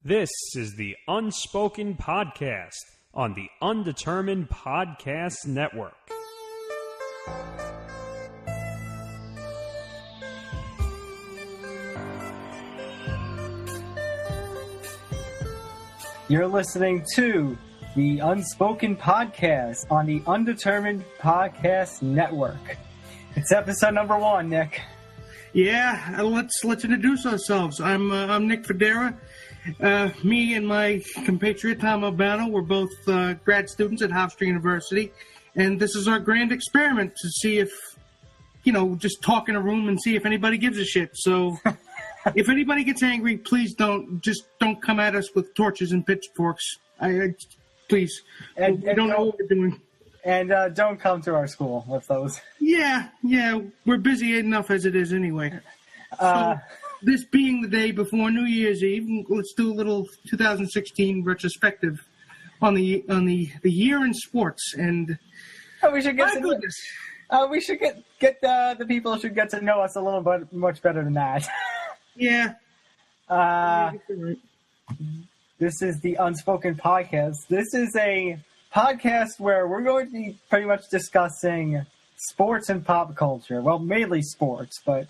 This is the Unspoken Podcast on the Undetermined Podcast Network. You're listening to the Unspoken Podcast on the Undetermined Podcast Network. It's episode number 1, Nick. Yeah, let's introduce ourselves. I'm Nick Federa. Me and my compatriot Tom Albano, we're both grad students at Hofstra University, and this is our grand experiment to see if, just talk in a room and see if anybody gives a shit. So, if anybody gets angry, please don't come at us with torches and pitchforks. Please, we don't know what we're doing. And don't come to our school with those. Yeah, we're busy enough as it is anyway. So, this being the day before New Year's Eve, let's do a little 2016 retrospective on the year in sports. And we should get the people should get to know us a little bit much better than that. Yeah. This is the Unspoken Podcast. This is a podcast where we're going to be pretty much discussing sports and pop culture. Well, mainly sports, but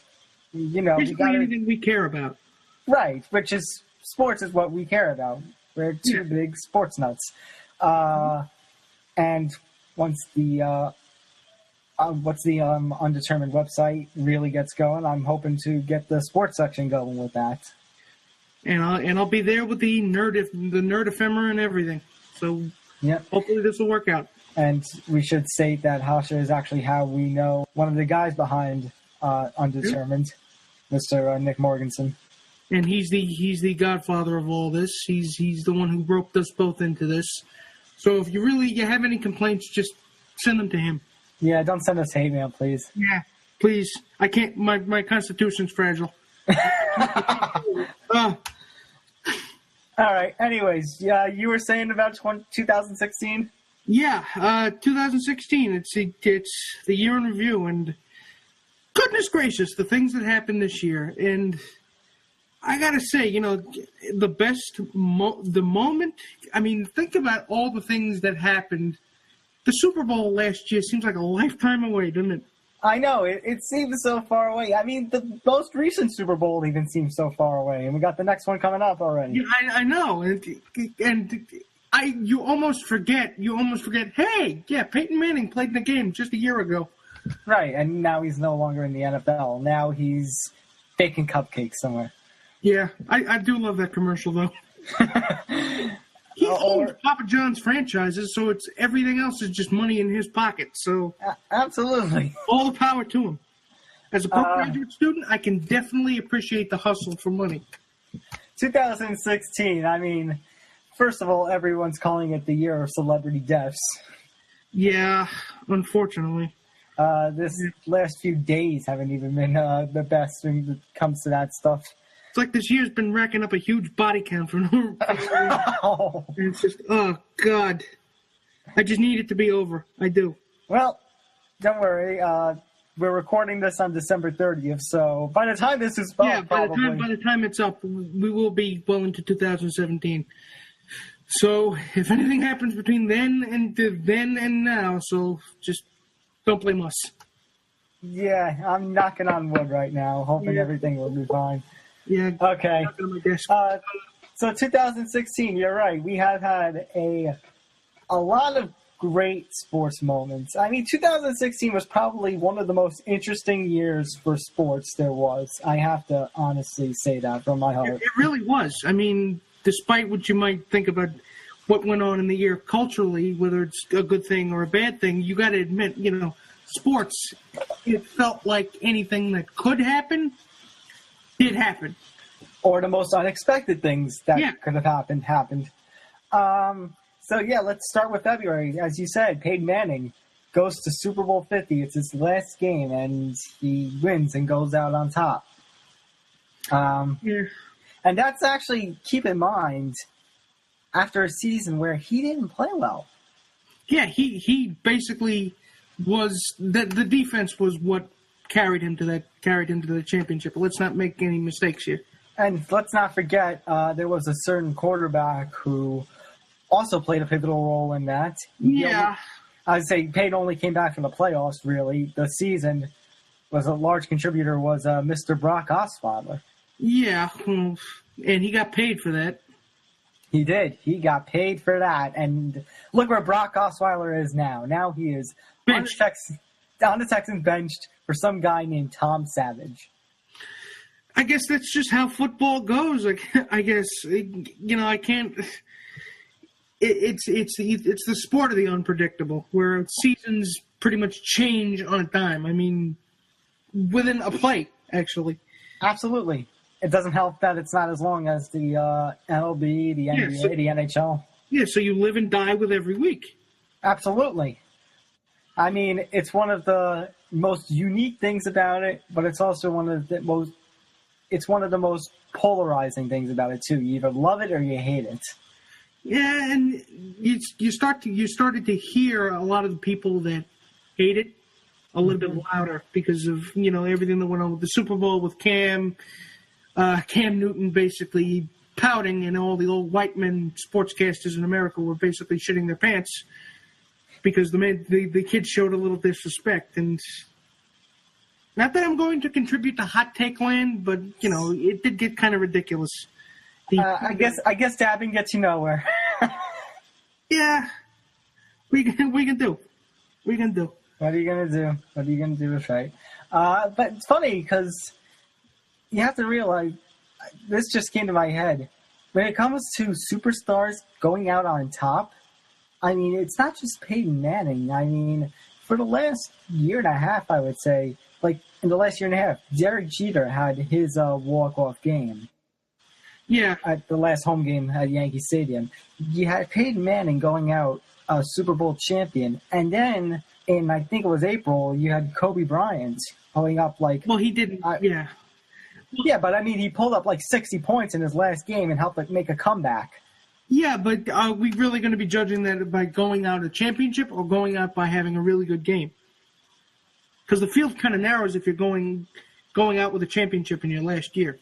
basically anything we care about. Right, which is sports is what we care about. We're two big sports nuts. And once the Undetermined website really gets going, I'm hoping to get the sports section going with that. And I'll be there with the nerd ephemera and everything. So hopefully this will work out. And we should state that Hofstra is actually how we know one of the guys behind Undetermined, Mr. Nick Morganson. And he's the godfather of all this. He's the one who roped us both into this. So if you have any complaints, just send them to him. Yeah, don't send us hate mail, please. Yeah, please. I can't. My constitution's fragile. All right. Anyways, you were saying about 2016? Yeah, 2016. It's the year in review, and goodness gracious, the things that happened this year. And I gotta say, the moment. I mean, think about all the things that happened. The Super Bowl last year seems like a lifetime away, doesn't it? I know, it seems so far away. I mean, the most recent Super Bowl even seems so far away, and we got the next one coming up already. Yeah, I know, and you almost forget. Hey, Peyton Manning played in the game just a year ago. Right, and now he's no longer in the NFL. Now he's baking cupcakes somewhere. Yeah, I do love that commercial though. He owns Papa John's franchises, so it's everything else is just money in his pocket. So absolutely, all the power to him. As a postgraduate student, I can definitely appreciate the hustle for money. 2016. I mean, first of all, everyone's calling it the year of celebrity deaths. Yeah, unfortunately. This last few days haven't even been the best when it comes to that stuff. It's like this year's been racking up a huge body count for no reason. It's just, oh, God. I just need it to be over. I do. Well, don't worry. We're recording this on December 30th, so by the time this is up, by the time it's up, we will be well into 2017. So if anything happens between then and now, so just don't blame us. Yeah, I'm knocking on wood right now, hoping everything will be fine. Yeah. Okay. So 2016, you're right. We have had a lot of great sports moments. I mean, 2016 was probably one of the most interesting years for sports there was. I have to honestly say that from my heart. It really was. I mean, despite what you might think about what went on in the year culturally, whether it's a good thing or a bad thing, you got to admit, sports, it felt like anything that could happen did happen. Or the most unexpected things that could have happened. So, let's start with February. As you said, Peyton Manning goes to Super Bowl 50. It's his last game, and he wins and goes out on top. And that's actually, keep in mind, after a season where he didn't play well. Yeah, he basically was the defense was what carried him to the championship. Let's not make any mistakes here. And let's not forget, there was a certain quarterback who also played a pivotal role in that. Yeah. I'd say Payne only came back from the playoffs, really. The season was a large contributor was Mr. Brock Osweiler. Yeah, and he got paid for that. He did. He got paid for that. And look where Brock Osweiler is now. Now he is on the Texans benched for some guy named Tom Savage. I guess that's just how football goes. I guess, I can't. It's the sport of the unpredictable, where seasons pretty much change on a dime. I mean, within a play, actually. Absolutely. It doesn't help that it's not as long as the MLB, the NBA, the NHL. Yeah, so you live and die with every week. Absolutely. I mean, it's one of the most unique things about it, but it's also one of the most polarizing things about it too. You either love it or you hate it. Yeah, and you started to hear a lot of the people that hate it a little bit louder because of everything that went on with the Super Bowl with Cam Newton basically pouting, and all the old white men sportscasters in America were basically shitting their pants because the kid showed a little disrespect. And not that I'm going to contribute to hot take land, but it did get kind of ridiculous. I guess dabbing gets you nowhere. Yeah, we can do. What are you gonna do? What are you gonna do is right. But it's funny because you have to realize, this just came to my head. When it comes to superstars going out on top, I mean, it's not just Peyton Manning. I mean, for the last year and a half, I would say, like in the last year and a half, Derek Jeter had his walk-off game. Yeah. At the last home game at Yankee Stadium. You had Peyton Manning going out a Super Bowl champion. And then in, I think it was April, you had Kobe Bryant pulling up like... Well, he didn't, yeah. Yeah, but I mean, he pulled up like 60 points in his last game and helped make a comeback. Yeah, but are we really going to be judging that by going out a championship or going out by having a really good game? Because the field kind of narrows if you're going out with a championship in your last year.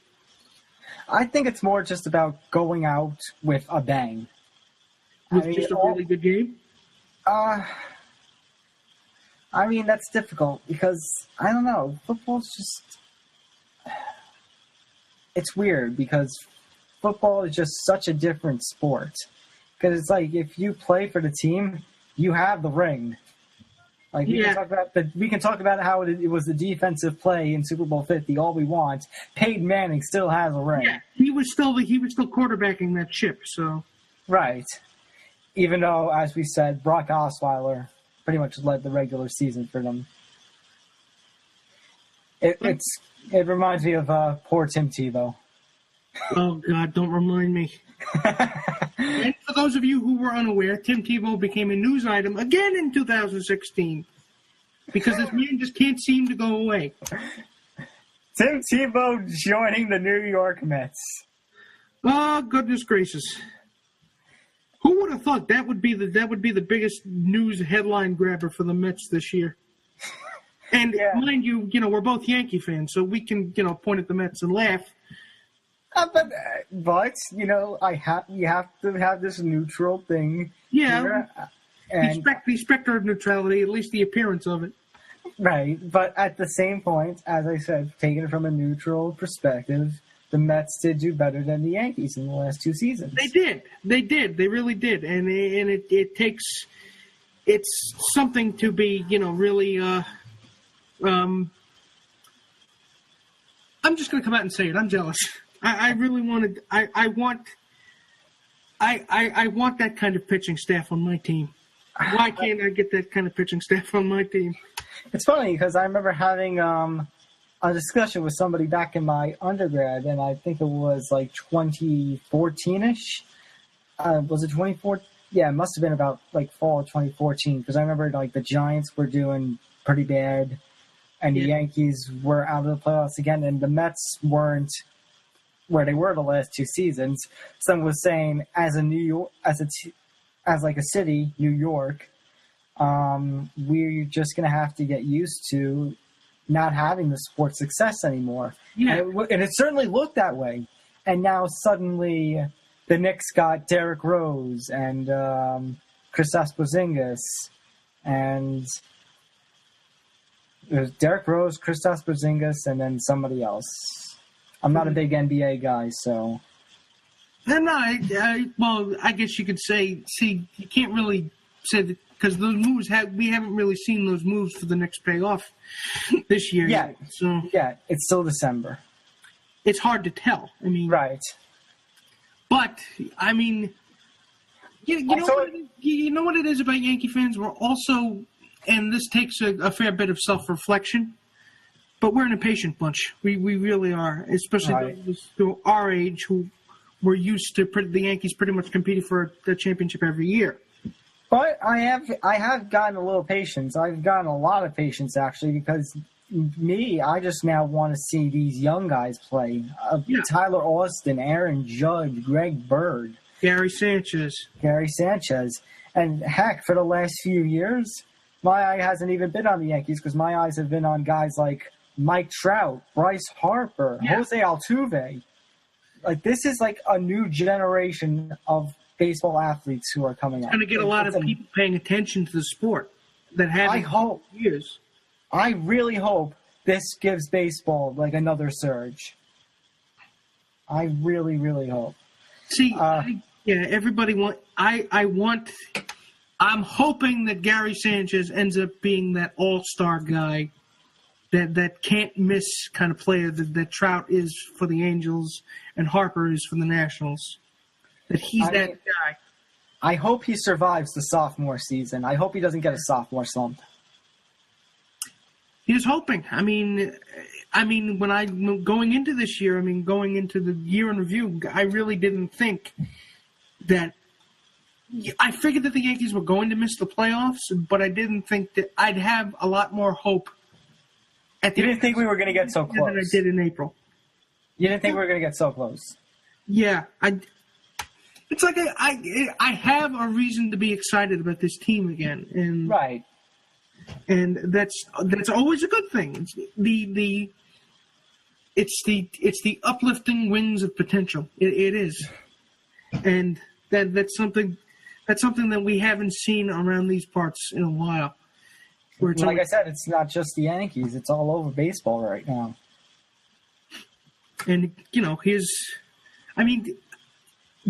I think it's more just about going out with a bang. With just a really good game? I mean, that's difficult because, I don't know, football's just... It's weird because football is just such a different sport. Because it's like, if you play for the team, you have the ring. Like we can talk about how it was the defensive play in Super Bowl 50 all we want. Peyton Manning still has a ring. Yeah, he was still quarterbacking that ship. So right, even though, as we said, Brock Osweiler pretty much led the regular season for them. It reminds me of poor Tim Tebow. Oh God, don't remind me. And for those of you who were unaware, Tim Tebow became a news item again in 2016 because this man just can't seem to go away. Tim Tebow joining the New York Mets. Oh, goodness gracious! Who would have thought that would be the biggest news headline grabber for the Mets this year? And mind you, we're both Yankee fans, so we can point at the Mets and laugh. But you have to have this neutral thing. Yeah, here, and the specter of neutrality, at least the appearance of it. Right, but at the same point, as I said, taking it from a neutral perspective, the Mets did do better than the Yankees in the last two seasons. They did. They really did, and it takes something to be really. I'm just going to come out and say it. I'm jealous. I really wanted. I want that kind of pitching staff on my team. Why can't I get that kind of pitching staff on my team? It's funny because I remember having a discussion with somebody back in my undergrad, and I think it was like 2014-ish. Was it 2014? Yeah, it must have been about like fall of 2014 because I remember like the Giants were doing pretty bad, and the Yankees were out of the playoffs again, and the Mets weren't where they were the last two seasons. Someone was saying, as a New York, as like a city, New York, we're just going to have to get used to not having the sports success anymore. Yeah. And it certainly looked that way. and now suddenly the Knicks got Derrick Rose and Kristaps Porzingis, and there's Derrick Rose, Kristaps Porzingis, and then somebody else. I'm not a big NBA guy, so. No, I guess you could say. See, you can't really say that because those moves we haven't really seen those moves for the Knicks pay off this year yet. So yeah, it's still December. It's hard to tell. I mean, right. But I mean, you know what it is about Yankee fans. We're also, and this takes a fair bit of self-reflection, but we're an impatient bunch. We really are, especially those who are our age who were used to the Yankees pretty much competing for the championship every year. But I have gotten a little patience. I've gotten a lot of patience, actually, because I just now want to see these young guys play. Tyler Austin, Aaron Judge, Greg Bird. Gary Sanchez. And heck, for the last few years, my eye hasn't even been on the Yankees because my eyes have been on guys like Mike Trout, Bryce Harper, Jose Altuve. Like, this is like a new generation of baseball athletes who are coming out. Going to get a lot of people paying attention to the sport that haven't for years. I really hope this gives baseball like another surge. I really, really hope. See, everybody I'm hoping that Gary Sanchez ends up being that all-star guy, that can't miss kind of player that Trout is for the Angels and Harper is for the Nationals. That he's that guy. I hope he survives the sophomore season. I hope he doesn't get a sophomore slump. He was hoping. I mean, going into this year, going into the year in review, I really didn't think that. I figured that the Yankees were going to miss the playoffs, but I didn't think that I'd have a lot more hope. You didn't think we were going to get so close? Than I did in April. You didn't think we were going to get so close? Yeah, it's like I have a reason to be excited about this team again, and right. And that's always a good thing. It's the uplifting wings of potential. It is, and that's something that we haven't seen around these parts in a while. Like I said, it's not just the Yankees; it's all over baseball right now. And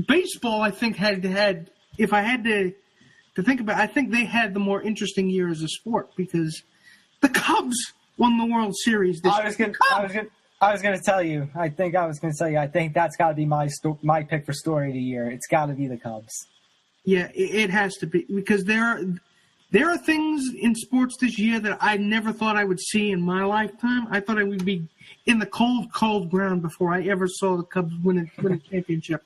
baseball, I think had if I had to think about it, I think they had the more interesting year as a sport because the Cubs won the World Series this year. I was going to tell you. I think that's got to be my pick for story of the year. It's got to be the Cubs. Yeah, it has to be because there are things in sports this year that I never thought I would see in my lifetime. I thought I would be in the cold ground before I ever saw the Cubs win a championship.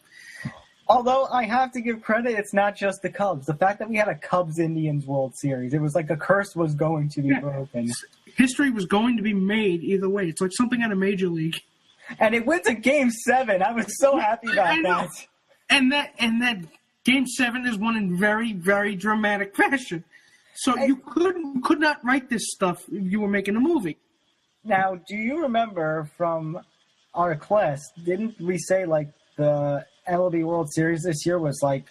Although I have to give credit, it's not just the Cubs. The fact that we had a Cubs-Indians World Series, it was like a curse was going to be broken. History was going to be made either way. It's like something out of Major League. And it went to Game 7. I was so happy about that. And that Game 7 is won in very, very dramatic fashion. So you could not write this stuff if you were making a movie. Now, do you remember from our class, didn't we say like the MLB World Series this year was like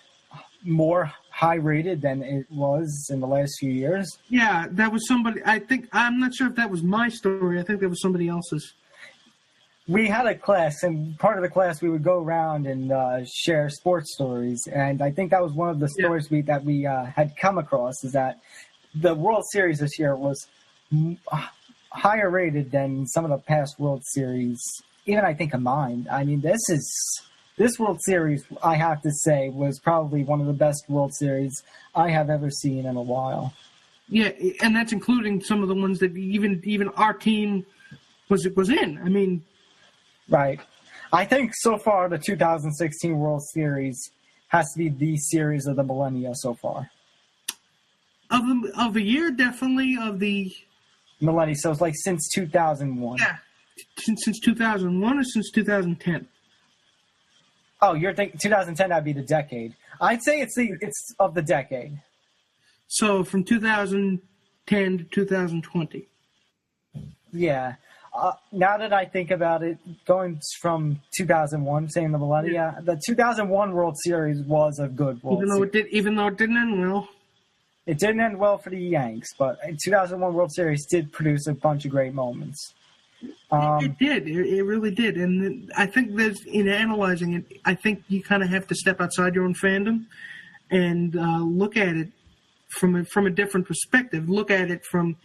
more high rated than it was in the last few years? Yeah, that was somebody. I'm not sure if that was my story. I think that was somebody else's. We had a class, and part of the class we would go around and share sports stories. And I think that was one of the stories that we had come across is that the World Series this year was higher rated than some of the past World Series, even I think combined. I mean, this World Series, I have to say, was probably one of the best World Series I have ever seen in a while. Yeah, and that's including some of the ones that even our team was in. I mean, right. I think so far the 2016 World Series has to be the series of the millennia so far. Of the year, definitely of the millennia. So it's like since 2001. Yeah, since 2001 or since 2010. Oh, you're thinking 2010? That'd be the decade. I'd say it's of the decade. So from 2010 to 2020. Yeah. Now that I think about it, going from 2001, saying the millennia, the 2001 World Series was a good World Series. Even though it didn't end well. It didn't end well for the Yanks, but 2001 World Series did produce a bunch of great moments. It did. It really did. And I think in analyzing it, I think you kind of have to step outside your own fandom and look at it from a different perspective. Look at it from,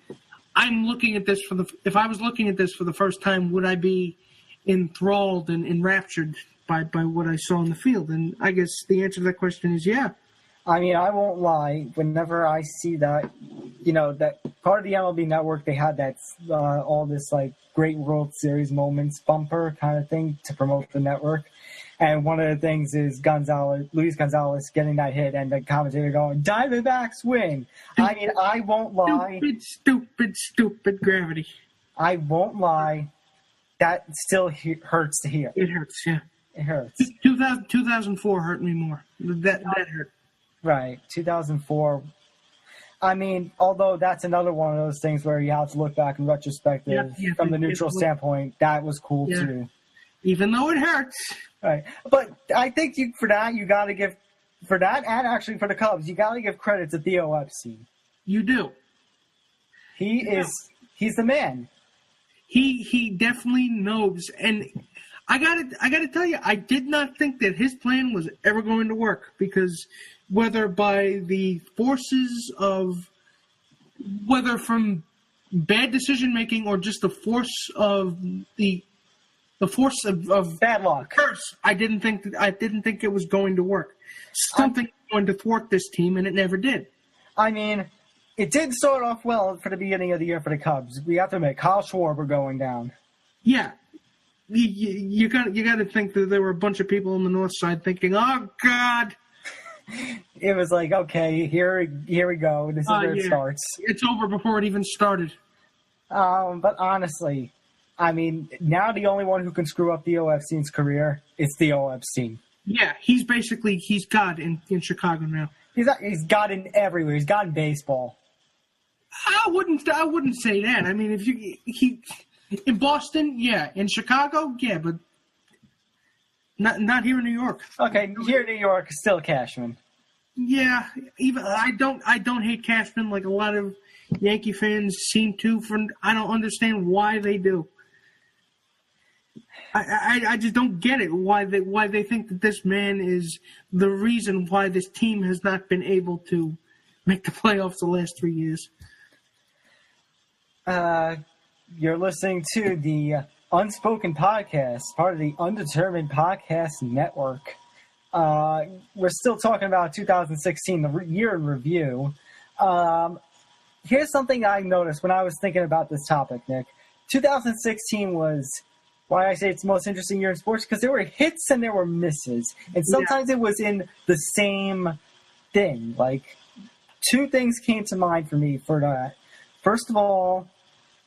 I'm looking at this if I was looking at this for the first time, would I be enthralled and enraptured by what I saw in the field? And I guess the answer to that question is yeah. I mean, I won't lie. Whenever I see that, that part of the MLB Network, they had that all this like great World Series moments bumper kind of thing to promote the network. And one of the things is Luis Gonzalez getting that hit and the commentator going, Diamondbacks win. I mean, I won't lie. Stupid gravity. I won't lie. That still hurts to hear. It hurts, yeah. It hurts. 2004 hurt me more. That hurt. Right, 2004. I mean, although that's another one of those things where you have to look back in retrospective from the neutral standpoint, that was cool too. Even though it hurts. Right. But I think for that, you got to give, for that and actually for the Cubs, you got to give credit to Theo Epstein. You do. He's the man. He definitely knows. And I gotta tell you, I did not think that his plan was ever going to work because whether by the forces of, whether from bad decision making or just the force of the force of bad luck, curse, I didn't think it was going to work. Something was going to thwart this team, and it never did. I mean, it did start off well for the beginning of the year for the Cubs. We have to admit, Kyle Schwarber going down. Yeah. You got to think that there were a bunch of people on the north side thinking, "Oh God!" It was like, okay, here we go. This is where it starts. It's over before it even started. But honestly, I mean, now the only one who can screw up Theo Epstein's career is Theo Epstein. Yeah, he's God in Chicago now. He's God in everywhere. He's God in baseball. I wouldn't say that. I mean, in Boston, yeah. In Chicago, yeah, but not here in New York. Okay, here in New York, still Cashman. Yeah, even I don't hate Cashman like a lot of Yankee fans seem to. I don't understand why they do. I just don't get it why they think that this man is the reason why this team has not been able to make the playoffs the last 3 years. You're listening to the Unspoken Podcast, part of the Undetermined Podcast Network. We're still talking about 2016, the year in review. Here's something I noticed when I was thinking about this topic, Nick. 2016 was why I say it's the most interesting year in sports, because there were hits and there were misses. And sometimes it was in the same thing. Like, two things came to mind for me for that. First of all,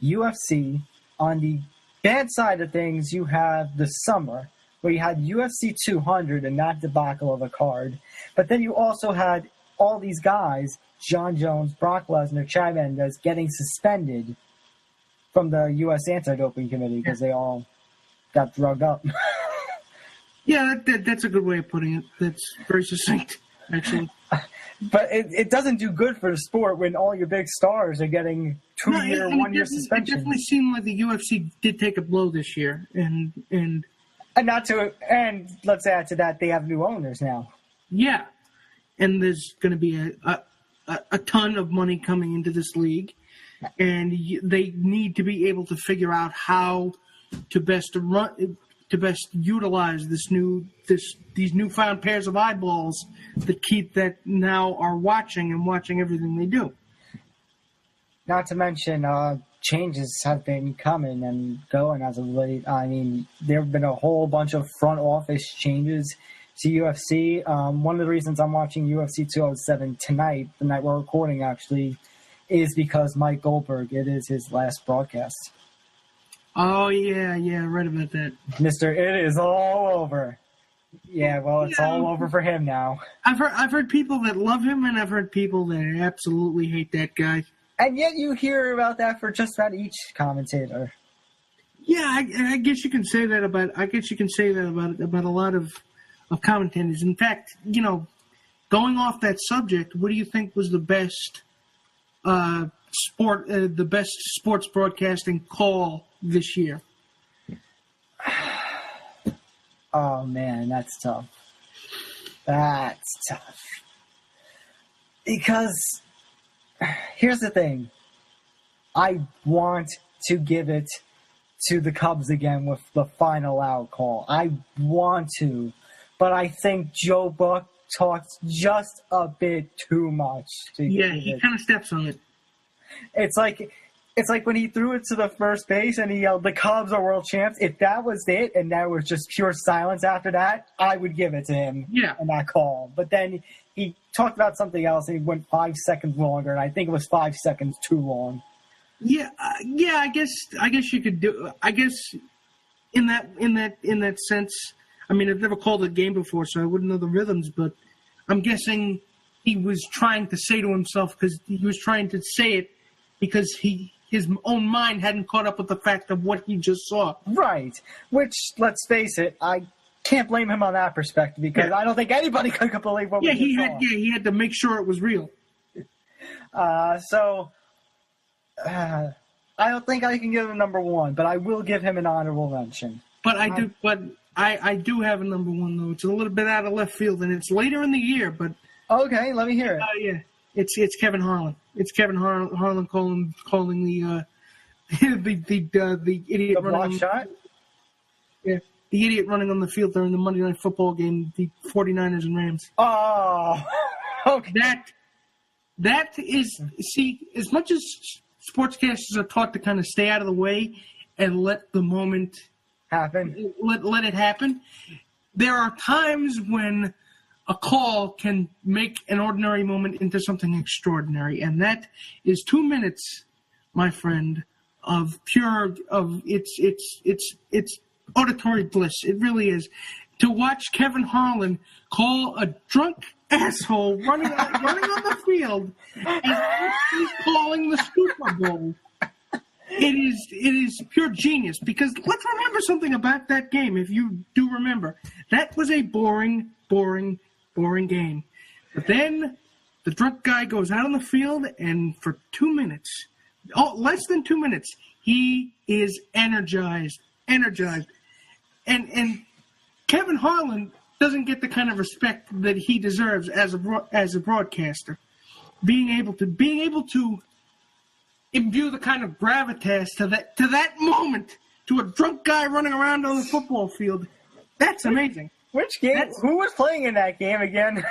UFC. On the bad side of things, you have the summer, where you had UFC 200 and that debacle of a card. But then you also had all these guys, John Jones, Brock Lesnar, Chad Mendes, getting suspended from the U.S. Anti-Doping Committee because they all got drugged up. Yeah, that's a good way of putting it. That's very succinct, actually. But it doesn't do good for the sport when all your big stars are getting 2-year, 1-year suspensions. It definitely seemed like the UFC did take a blow this year, and let's add to that, they have new owners now. Yeah, and there's going to be a ton of money coming into this league, and they need to be able to figure out how to best utilize these newfound pairs of eyeballs that now are watching everything they do. Not to mention, changes have been coming and going as of late. I mean, there have been a whole bunch of front office changes to UFC. One of the reasons I'm watching UFC 207 tonight, the night we're recording actually, is because Mike Goldberg, it is his last broadcast. Oh, yeah, I read about that. Mr. It is all over. Yeah, well, it's all over for him now. I've heard people that love him, and I've heard people that absolutely hate that guy. And yet you hear about that for just about each commentator. Yeah, I guess you can say that about. I guess you can say that about a lot of commentators. In fact, going off that subject, what do you think was the best sports broadcasting call this year? Oh man, that's tough. That's tough. Because here's the thing. I want to give it to the Cubs again with the final out call. I want to. But I think Joe Buck talks just a bit too much. He kind of steps on it. It's like when he threw it to the first base and he yelled, "The Cubs are world champs." If that was it and that was just pure silence after that, I would give it to him in that call. But then he talked about something else and he went 5 seconds longer, and I think it was 5 seconds too long. Yeah. I guess you could do. I guess in that sense. I mean, I've never called a game before, so I wouldn't know the rhythms. But I'm guessing he was trying to say to himself because he was trying to say it because his own mind hadn't caught up with the fact of what he just saw. Right. Which, let's face it, I can't blame him on that perspective because I don't think anybody could believe what we just saw. He had to make sure it was real. I don't think I can give him number one, but I will give him an honorable mention. But I do have a number one, though. It's a little bit out of left field, and it's later in the year, but... Okay, let me hear it. Yeah. It's Kevin Harlan. It's Kevin Harlan calling the idiot the block shot? Yeah, the idiot running on the field during the Monday Night Football game, the 49ers and Rams. Oh, okay. That is, see, as much as sportscasters are taught to kind of stay out of the way and let the moment happen, let it happen, there are times when a call can make an ordinary moment into something extraordinary, and that is 2 minutes, my friend, of pure it's auditory bliss. It really is to watch Kevin Harlan call a drunk asshole running on the field as he's calling the Super Bowl. It is pure genius because let's remember something about that game. If you do remember, that was a boring game. But then the drunk guy goes out on the field, and for 2 minutes, less than 2 minutes, he is energized. And Kevin Harlan doesn't get the kind of respect that he deserves as a broadcaster. Being able to imbue the kind of gravitas to that moment, to a drunk guy running around on the football field, that's amazing. Which game? Who was playing in that game again?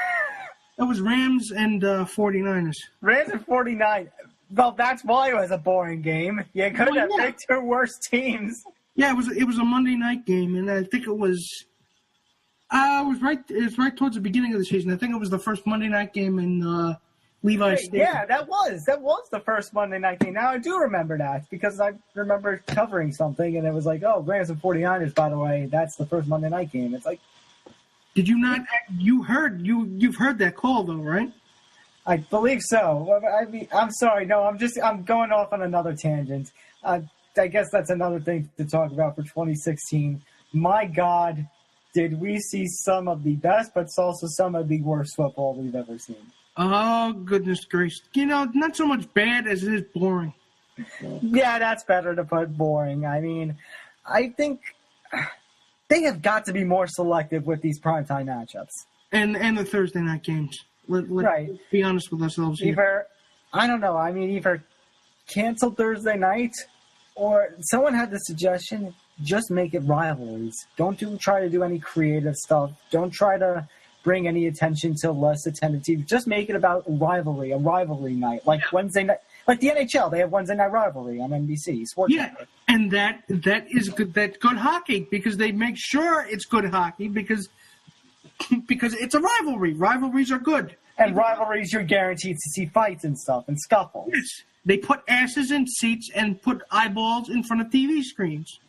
That was Rams and 49ers. Rams and 49. Well, that's why it was a boring game. You could have picked two worse teams. Yeah, it was a Monday night game, and I think it was right towards the beginning of the season. I think it was the first Monday night game in Levi Stadium. Yeah, that was the first Monday night game. Now I do remember that because I remember covering something, and it was like, oh, Rams and 49ers, by the way, that's the first Monday night game. It's like, did you not? You've heard that call though, right? I believe so. I mean, I'm sorry. No, I'm going off on another tangent. I guess that's another thing to talk about for 2016. My God, did we see some of the best, but also some of the worst football we've ever seen. Oh, goodness gracious. Not so much bad as it is boring. Yeah, that's better to put boring. I mean, I think they have got to be more selective with these primetime matchups. And the Thursday night games. Let's be honest with ourselves here. Either cancel Thursday night, or someone had the suggestion, just make it rivalries. Don't try to do any creative stuff. Don't try to bring any attention to less attended teams. Just make it about a rivalry night. Like Wednesday night, like the NHL, they have Wednesday night rivalry on NBC Sports Network. And that is good. That's good hockey because they make sure it's good hockey because it's a rivalry. Rivalries are good. And rivalries, you're guaranteed to see fights and stuff and scuffles. Yes. They put asses in seats and put eyeballs in front of TV screens.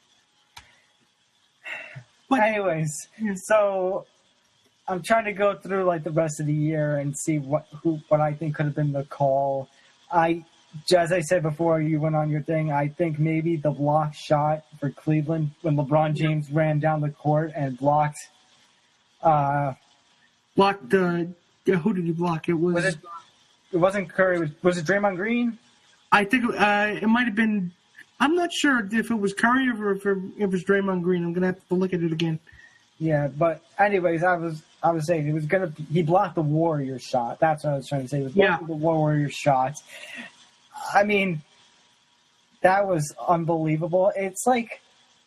But anyways, so I'm trying to go through like the rest of the year and see what I think could have been the call. I as I said before you went on your thing, I think maybe the block shot for Cleveland when LeBron James ran down the court and blocked. Who did he block? It wasn't Curry. Was it Draymond Green? I think it might have been. I'm not sure if it was Curry or if it was Draymond Green. I'm gonna have to look at it again. Yeah, but anyways, I was saying he blocked the Warriors shot. That's what I was trying to say. He was blocking the Warriors shots. I mean, that was unbelievable. It's like,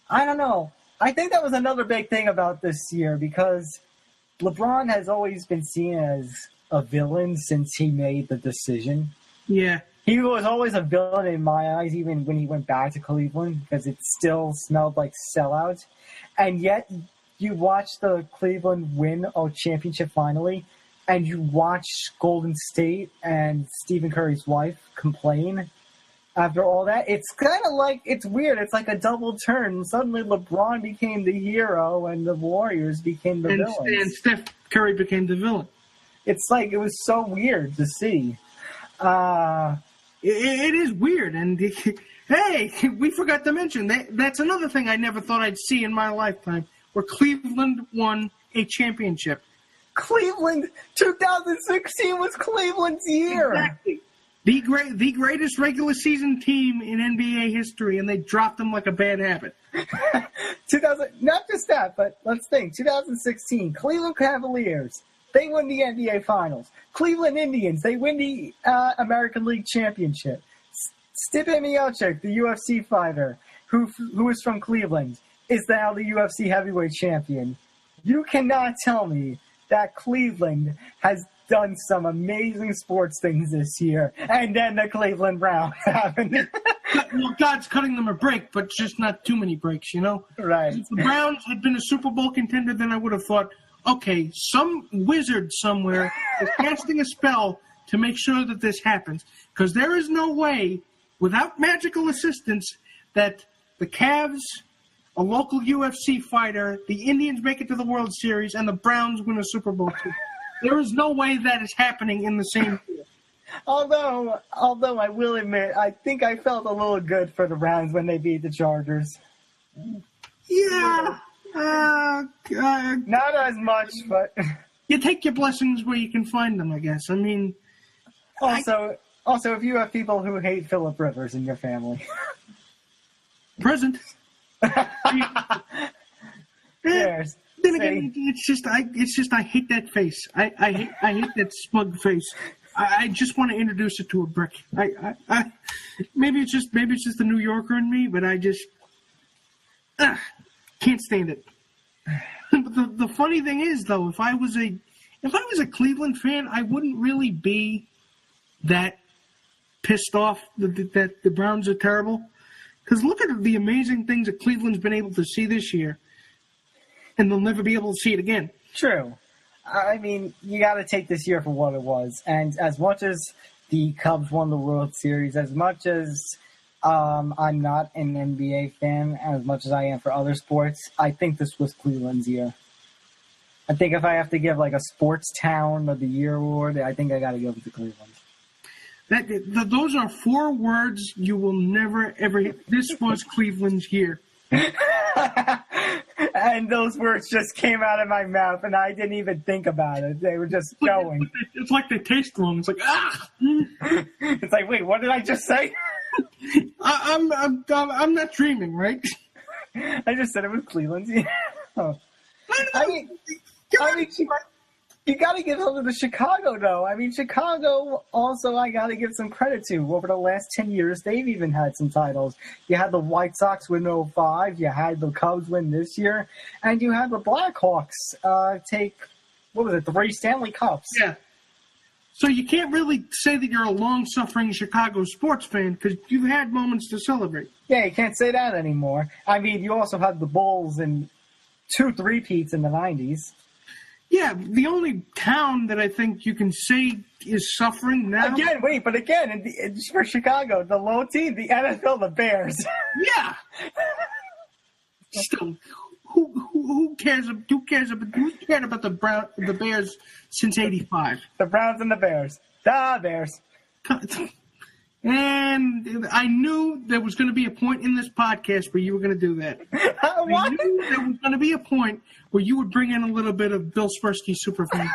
I don't know. I think that was another big thing about this year because LeBron has always been seen as a villain since he made the decision. Yeah. He was always a villain in my eyes, even when he went back to Cleveland, because it still smelled like sellouts. And yet, you watch the Cleveland win a championship finally, and you watch Golden State and Stephen Curry's wife complain after all that. It's kind of like, it's weird. It's like a double turn. Suddenly LeBron became the hero and the Warriors became the villains. And Steph Curry became the villain. It's like, it was so weird to see. It is weird. And hey, we forgot to mention, that's another thing I never thought I'd see in my lifetime, where Cleveland won a championship. Cleveland, 2016 was Cleveland's year. Exactly. The greatest regular season team in NBA history, and they dropped them like a bad habit. Not just that, but let's think. 2016, Cleveland Cavaliers, they win the NBA Finals. Cleveland Indians, they win the American League Championship. Stipe Miocic, the UFC fighter, who is from Cleveland, is now the UFC heavyweight champion. You cannot tell me that Cleveland has done some amazing sports things this year, and then the Cleveland Browns happened. Well, God's cutting them a break, but just not too many breaks, you know? Right. If the Browns had been a Super Bowl contender, then I would have thought, okay, some wizard somewhere is casting a spell to make sure that this happens, because there is no way, without magical assistance, that the Cavs, a local UFC fighter, the Indians make it to the World Series, and the Browns win a Super Bowl too. There is no way that is happening in the same year. Although I will admit, I think I felt a little good for the Browns when they beat the Chargers. Yeah. Not as much, but... You take your blessings where you can find them, I guess. I mean... Also, if you have people who hate Phillip Rivers in your family... Present. Yes. Then again, it's just I hate that face. I hate that smug face. I just want to introduce it to a brick. Maybe it's just the New Yorker in me, but I just can't stand it. But the funny thing is, though, if I was a Cleveland fan, I wouldn't really be that pissed off that the Browns are terrible. Because look at the amazing things that Cleveland's been able to see this year, and they'll never be able to see it again. True. I mean, you got to take this year for what it was. And as much as the Cubs won the World Series, as much as I'm not an NBA fan, as much as I am for other sports, I think this was Cleveland's year. I think if I have to give like a Sports Town of the Year award, I think I got to give it to Cleveland. Those are 4 words you will never, ever hear. This was Cleveland's year. And those words just came out of my mouth, and I didn't even think about it. They were just going. It's like they taste wrong. It's like, ah! It's like, wait, what did I just say? I'm not dreaming, right? I just said it was Cleveland's year. I mean, you got to give over to Chicago, though. I mean, Chicago also I got to give some credit to. Over the last 10 years, they've even had some titles. You had the White Sox win 05, you had the Cubs win this year, and you had the Blackhawks take, 3 Stanley Cups. Yeah. So you can't really say that you're a long-suffering Chicago sports fan because you've had moments to celebrate. Yeah, you can't say that anymore. I mean, you also had the Bulls and 2 3-peats in the 90s. Yeah, the only town that I think you can say is suffering now... Again, for Chicago, the low team, the NFL, the Bears. Yeah. Still, who cares about the Bears since '85? The Browns and the Bears. The Bears. And I knew there was going to be a point in this podcast where you were going to do that. What? I knew there was going to be a point where you would bring in a little bit of Bill Swirsky superfan.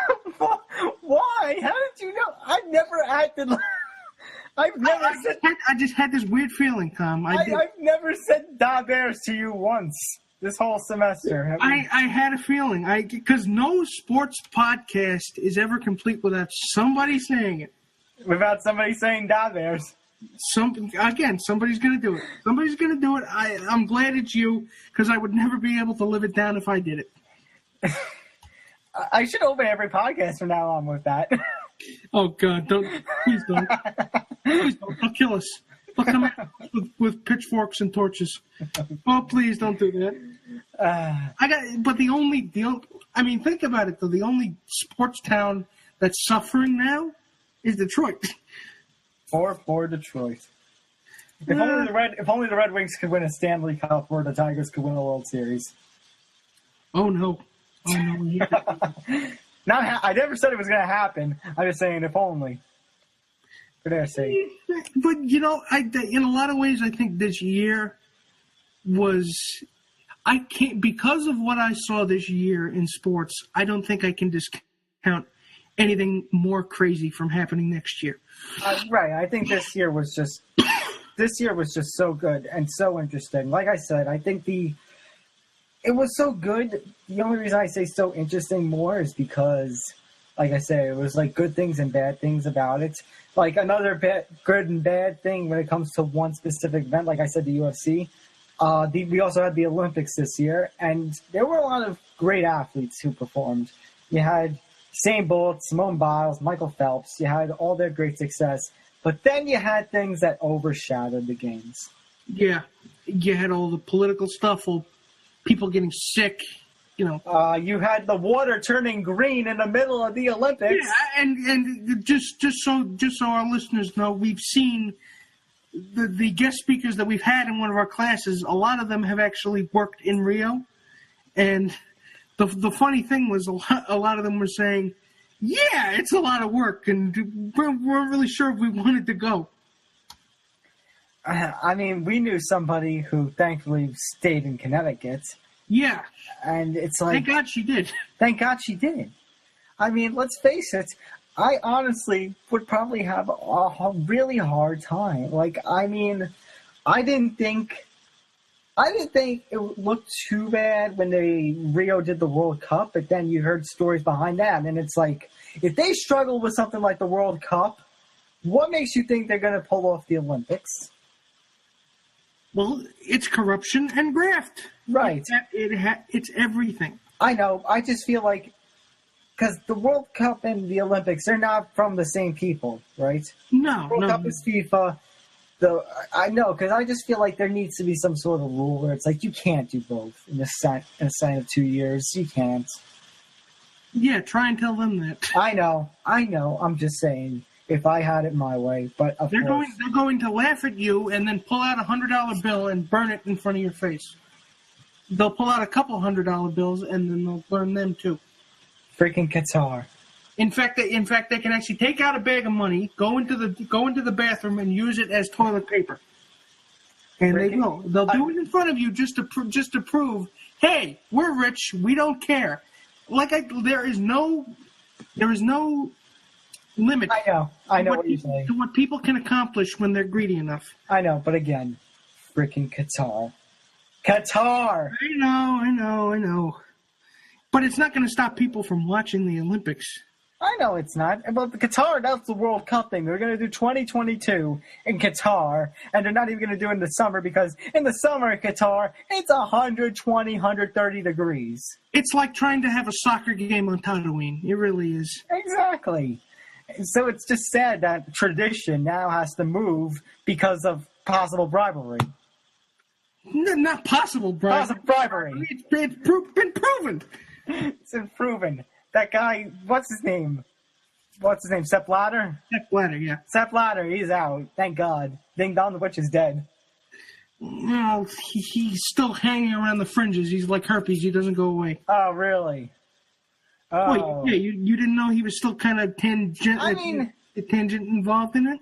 Why? How did you know? I've never acted like... I just had this weird feeling, Tom. I've never said Da Bears to you once this whole semester. I had a feeling. Because no sports podcast is ever complete without somebody saying it. Without somebody saying Da Bears. Somebody's going to do it. Somebody's going to do it. I'm glad it's you, because I would never be able to live it down if I did it. I should open every podcast from now on with that. Oh, God, please don't. Please don't. They'll kill us. They'll come at us with pitchforks and torches. Oh, please don't do that. Think about it, though. The only sports town that's suffering now is Detroit. For Detroit. If only the Red Wings could win a Stanley Cup, or the Tigers could win a World Series. Oh no! I never said it was going to happen. I'm just saying, if only. For their sake. But in a lot of ways, I think this year because of what I saw this year in sports. I don't think I can discount anything more crazy from happening next year. Right. I think this year was just so good and so interesting. Like I said, I think it was so good. The only reason I say so interesting more is because, like I said, it was like good things and bad things about it. Like another good and bad thing when it comes to one specific event, like I said, the UFC. We also had the Olympics this year, and there were a lot of great athletes who performed. You had Usain Bolt, Simone Biles, Michael Phelps. You had all their great success. But then you had things that overshadowed the games. Yeah. You had all the political stuff, all people getting sick, You had the water turning green in the middle of the Olympics. Yeah, and just so our listeners know, we've seen the guest speakers that we've had in one of our classes. A lot of them have actually worked in Rio. And the funny thing was a lot of them were saying, yeah, it's a lot of work, and we're really sure if we wanted to go. We knew somebody who thankfully stayed in Connecticut. Yeah. And it's like... Thank God she did. Thank God she did. Let's face it, I honestly would probably have a really hard time. I didn't think it looked too bad when Rio did the World Cup, but then you heard stories behind that, and it's like, if they struggle with something like the World Cup, what makes you think they're going to pull off the Olympics? Well, it's corruption and graft. Right. It's everything. I know. I just feel like, because the World Cup and the Olympics, they're not from the same people, right? No. The World Cup is FIFA. I know, because I just feel like there needs to be some sort of rule where it's like you can't do both in a span of 2 years. You can't. Yeah, try and tell them that. I know. I'm just saying, if I had it my way, but of course. They're going to laugh at you and then pull out a $100 bill and burn it in front of your face. They'll pull out a couple $100 bills and then they'll burn them too. Freaking Qatar. In fact, they can actually take out a bag of money, go into the bathroom, and use it as toilet paper. And they will. They'll do it in front of you just to prove, hey, we're rich, we don't care. There is no limit. I know what you're saying. To what people can accomplish when they're greedy enough. I know, but again, freaking Qatar. Qatar. I know. But it's not going to stop people from watching the Olympics. I know it's not. But the Qatar, that's the World Cup thing. They're going to do 2022 in Qatar, and they're not even going to do it in the summer because in the summer in Qatar, it's 120, 130 degrees. It's like trying to have a soccer game on Tatooine. It really is. Exactly. So it's just sad that tradition now has to move because of possible bribery. Not possible bribery. Possible bribery. It's been proven. It's been proven. That guy, what's his name? Sepp Blatter? Sepp Blatter, yeah. Sepp Blatter, he's out. Thank God. Ding Dong the Witch is dead. No, he's still hanging around the fringes. He's like herpes. He doesn't go away. Oh, really? Oh. Wait, yeah, you didn't know he was still kind of tangent involved in it?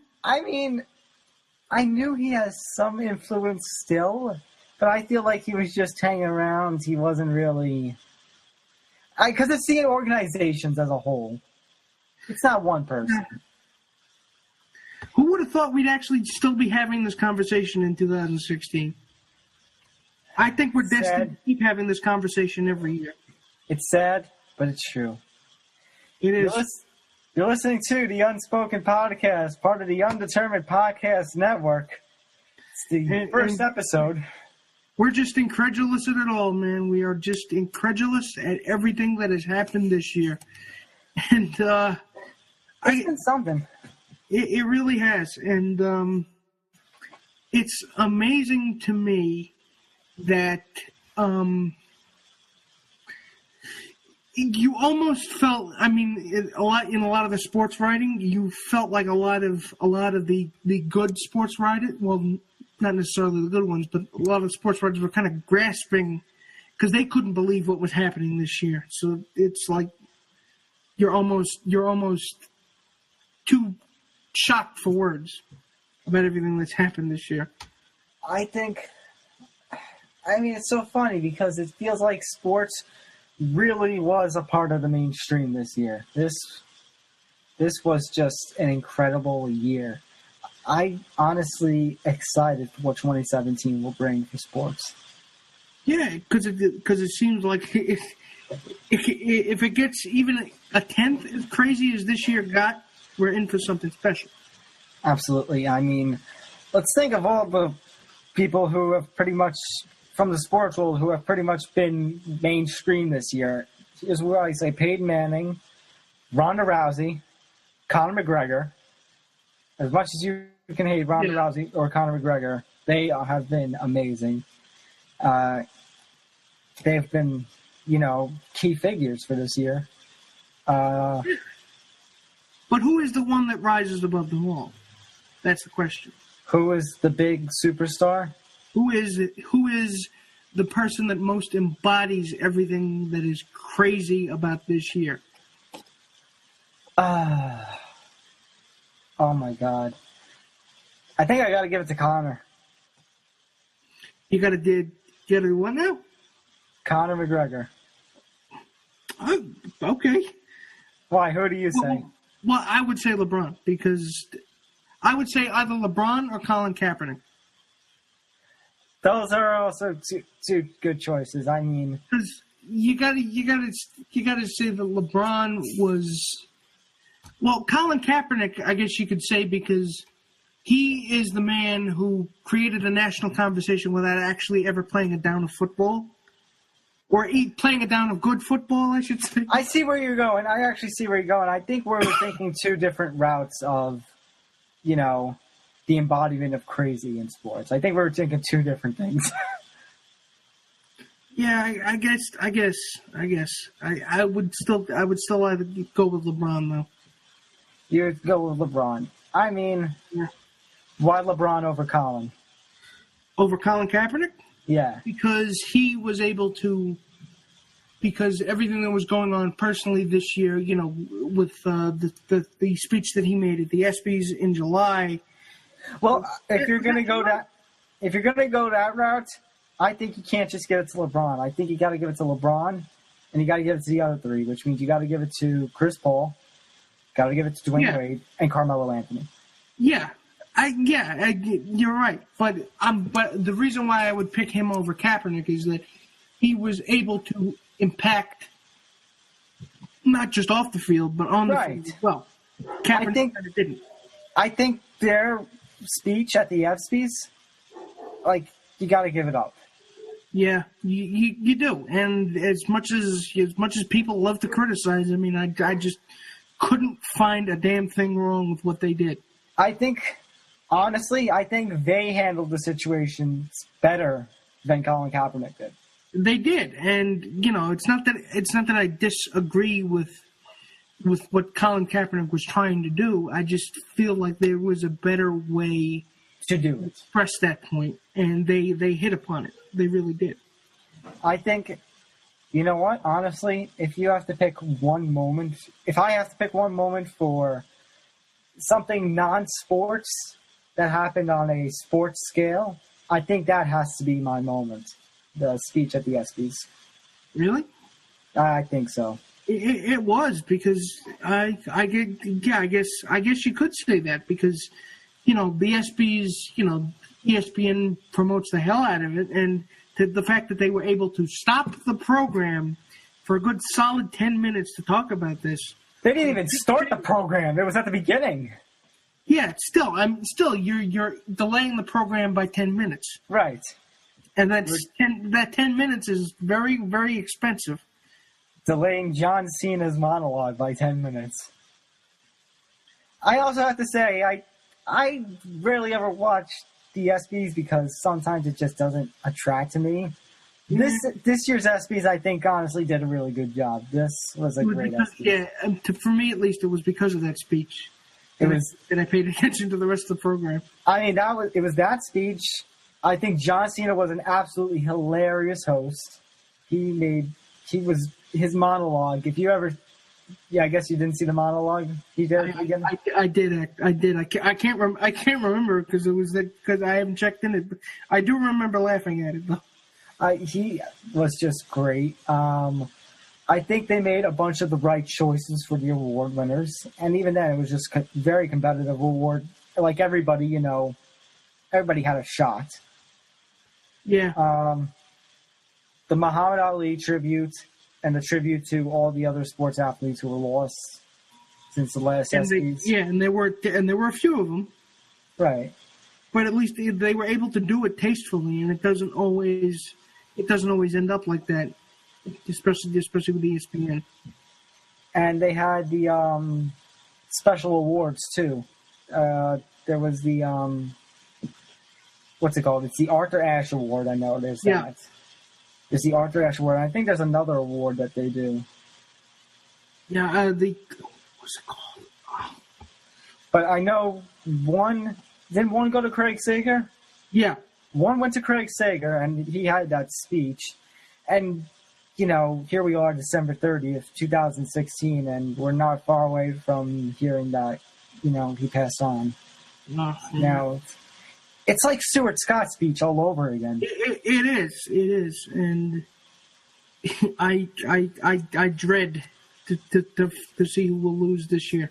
I knew he has some influence still, but I feel like he was just hanging around. He wasn't really... Because it's the organizations as a whole. It's not one person. Who would have thought we'd actually still be having this conversation in 2016? I think we're destined to keep having this conversation every year. It's sad, but it's true. It is. You're listening to the Unspoken Podcast, part of the Undetermined Podcast Network. It's the first episode. We're just incredulous at it all, man. We are just incredulous at everything that has happened this year. And it's been something. It really has. And it's amazing to me that you almost felt, I mean, in a lot of the sports writing, you felt like a lot of the good sports writers, well, not necessarily the good ones, but a lot of sports writers were kind of grasping because they couldn't believe what was happening this year. So it's like you're almost too shocked for words about everything that's happened this year. It's so funny because it feels like sports really was a part of the mainstream this year. This was just an incredible year. I honestly excited for what 2017 will bring for sports. Yeah, because it seems like if it gets even a tenth as crazy as this year got, we're in for something special. Absolutely. I mean, let's think of all the people who have pretty much, from the sports world, who have pretty much been mainstream this year. Is where I say Peyton Manning, Ronda Rousey, Conor McGregor. As much as you can hate Ronda Rousey or Conor McGregor, they have been amazing. They've been, key figures for this year. But who is the one that rises above them all? That's the question. Who is the big superstar? Who is the person that most embodies everything that is crazy about this year? Oh my God. I think I got to give it to Conor. You got to do what now? Conor McGregor. Okay. Why? Who do you say? Well, I would say LeBron because I would say either LeBron or Colin Kaepernick. Those are also two good choices. I mean, because you got to say that LeBron was. Well, Colin Kaepernick, I guess you could say, because he is the man who created a national conversation without actually ever playing a down of football. Or playing a down of good football, I should say. I see where you're going. I actually see where you're going. I think we're thinking two different routes of, the embodiment of crazy in sports. I think we're thinking two different things. Yeah, I guess. I would still either go with LeBron though. You would go with LeBron. I mean, why LeBron over Colin? Over Colin Kaepernick? Yeah. Because he was able to, because everything that was going on personally this year, with the speech that he made at the ESPYs in July. Well, if you're gonna go that route, I think you can't just give it to LeBron. I think you got to give it to LeBron, and you got to give it to the other three, which means you got to give it to Chris Paul, got to give it to Dwayne Wade, and Carmelo Anthony. Yeah. You're right, but the reason why I would pick him over Kaepernick is that he was able to impact not just off the field, but on the field as well. Kaepernick didn't. I think their speech at the ESPYs, you got to give it up. Yeah, you do, and as much as people love to criticize, I mean, I just couldn't find a damn thing wrong with what they did. Honestly, I think they handled the situation better than Colin Kaepernick did. They did, and it's not that I disagree with what Colin Kaepernick was trying to do. I just feel like there was a better way to do it. Express that point, and they hit upon it. They really did. I think, you know what? Honestly, if I have to pick one moment for something non-sports that happened on a sports scale, I think that has to be my moment. The speech at the ESPYs. Really? I think so. It was, because I guess you could say that, because, the ESPYs, ESPN promotes the hell out of it, and the fact that they were able to stop the program for a good solid 10 minutes to talk about this. They didn't even start the program. It was at the beginning. Yeah, still you're delaying the program by 10 minutes. Right. And that 10 minutes is very, very expensive. Delaying John Cena's monologue by 10 minutes. I also have to say, I rarely ever watch the ESPYs because sometimes it just doesn't attract to me. This year's ESPYs, I think, honestly did a really good job. This was a great ESPYs. Yeah, for me at least, it was because of that speech. And I paid attention to the rest of the program. I mean, it was that speech. I think John Cena was an absolutely hilarious host. His monologue. If you ever, I guess you didn't see the monologue he did again. I did. I can't remember because I haven't checked in it. But I do remember laughing at it though. He was just great. I think they made a bunch of the right choices for the award winners, and even then, it was just a very competitive award. Like everybody, everybody had a shot. Yeah. The Muhammad Ali tribute and the tribute to all the other sports athletes who were lost since the last ESPYs. And there were a few of them. Right. But at least they were able to do it tastefully, and it doesn't always end up like that, especially with ESPN. And they had the special awards too. There was the what's it called? It's the Arthur Ashe Award. I know there's that. Yeah. There's the Arthur Ashe Award. I think there's another award that they do. Yeah, what's it called? Oh. But I know didn't one go to Craig Sager? Yeah. One went to Craig Sager, and he had that speech. And, here we are, December 30th, 2016, and we're not far away from hearing that, he passed on. Now, it's like Stuart Scott's speech all over again. It is, and I dread to see who will lose this year,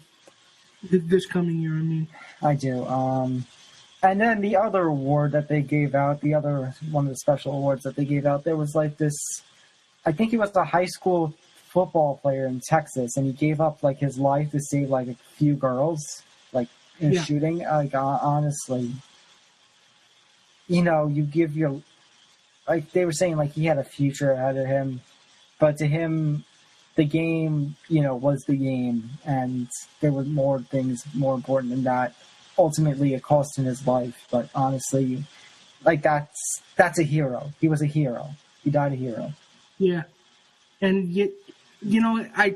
this coming year. I mean, I do. And then the other award that they gave out, one of the special awards that they gave out, there was like this. I think he was a high school football player in Texas, and he gave up like his life to save like a few girls, like in shooting. Like honestly. You give like they were saying, like he had a future ahead of him, but to him, the game, was the game, and there were more things more important than that. Ultimately, it cost him his life, but honestly, like that's a hero. He was a hero. He died a hero. Yeah, and yet, I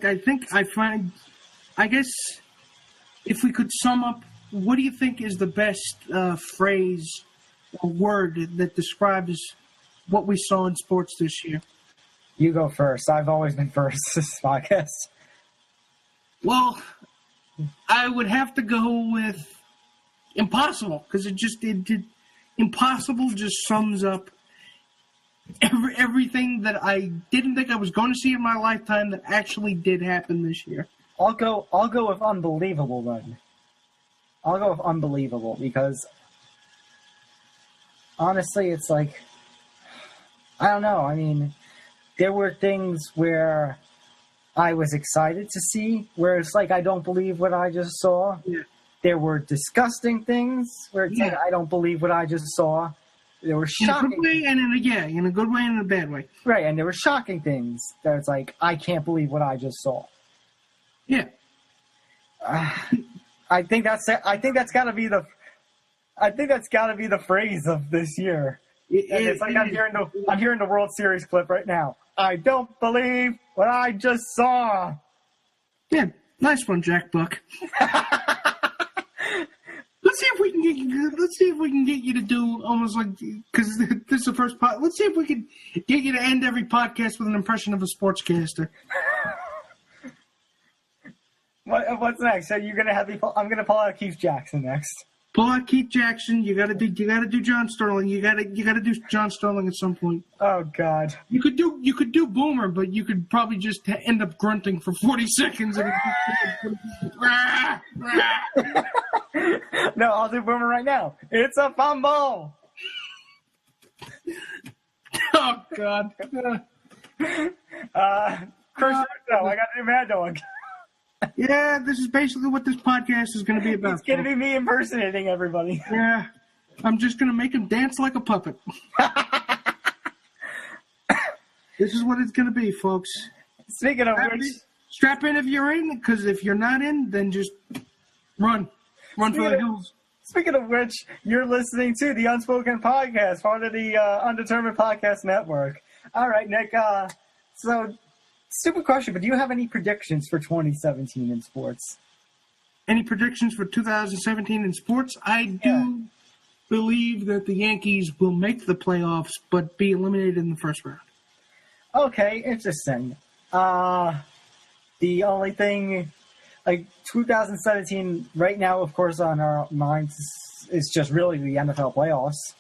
guess if we could sum up, what do you think is the best phrase or word that describes what we saw in sports this year? You go first. I've always been first this podcast. Well, I would have to go with impossible, because impossible just sums up everything that I didn't think I was going to see in my lifetime that actually did happen this year. I'll go with unbelievable then. I'll go with unbelievable because honestly, it's like, I don't know. I mean, there were things where I was excited to see, where it's like, I don't believe what I just saw. Yeah. There were disgusting things where it's like, I don't believe what I just saw. There were shocking. In a good way and in a good way and in a bad way. Right, and there were shocking things that it's like, I can't believe what I just saw. Yeah. I think that's got to be the phrase of this year. It's like I'm hearing the World Series clip right now. I don't believe what I just saw. Yeah, nice one, Jack Buck. Let's see if we can get you to do almost like, because this is the first pod. Let's see if we can get you to end every podcast with an impression of a sportscaster. What's next? So you're gonna have me? I'm gonna pull out Keith Jackson next. Pull out Keith Jackson. You gotta do John Sterling. You gotta do John Sterling at some point. Oh God. You could do Boomer, but you could probably just end up grunting for 40 seconds. And No, I'll do Boomer right now. It's a fumble. Oh God. Christian, no, I got a new Mad Dog. Yeah, this is basically what this podcast is going to be about. It's going to be me impersonating everybody. Yeah, I'm just going to make him dance like a puppet. This is what it's going to be, folks. Speaking of which... Strap in if you're in, because if you're not in, then just run. Run for the hills. Speaking of which, you're listening to the Unspoken Podcast, part of the Undetermined Podcast Network. All right, Nick, so... Stupid question, but do you have any predictions for 2017 in sports? Any predictions for 2017 in sports? I do believe that the Yankees will make the playoffs, but be eliminated in the first round. Okay, interesting. The only thing, like 2017, right now, of course, on our minds is just really the NFL playoffs.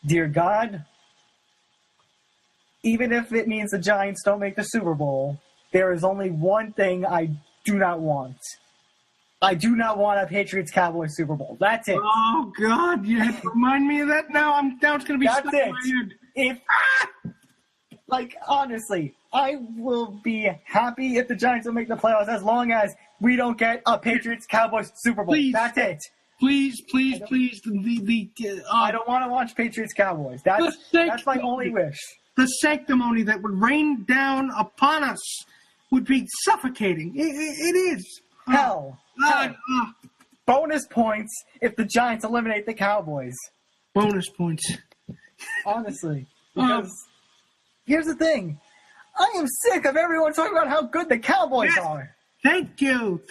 Dear God, even if it means the Giants don't make the Super Bowl, there is only one thing I do not want. I do not want a Patriots-Cowboys Super Bowl. That's it. Oh, God. You have to remind me of that now? Now it's going to be stuck in my head. Honestly, I will be happy if the Giants don't make the playoffs as long as we don't get a Patriots-Cowboys Super Bowl. Please. That's it. Please. I don't want to watch Patriots-Cowboys. That's my only wish. The sanctimony that would rain down upon us would be suffocating. It is. Hell. Bonus points if the Giants eliminate the Cowboys. Bonus points. Honestly. Because here's the thing. I am sick of everyone talking about how good the Cowboys are. Thank you.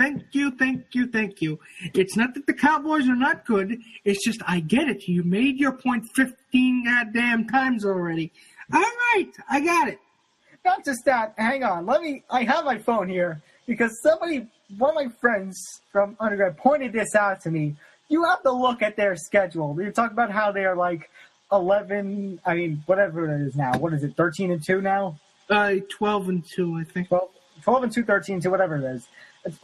It's not that the Cowboys are not good. It's just I get it. You made your point 15 goddamn times already. All right, I got it. Not just that. Hang on. I have my phone here because one of my friends from undergrad pointed this out to me. You have to look at their schedule. You're talking about how they're like 11, whatever it is now. What is it, 13-2 now? 12-2, I think. 12-2, 13-2, whatever it is. It's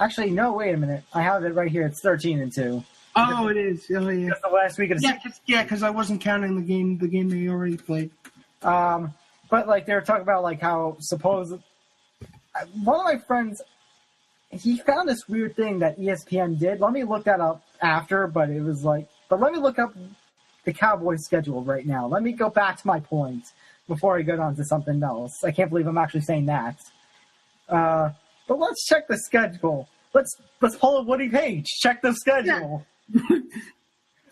Actually, no, wait a minute. I have it right here. It's 13-2. Oh, it is. Oh, yeah. That's the last week of the season. Yeah, because I wasn't counting the game they already played. But like they were talking about like how one of my friends, he found this weird thing that ESPN did. Let me look that up after, but let me look up the Cowboys schedule right now. Let me go back to my point before I go on to something else. I can't believe I'm actually saying that. But let's check the schedule. Let's pull a Woody Page. Check the schedule.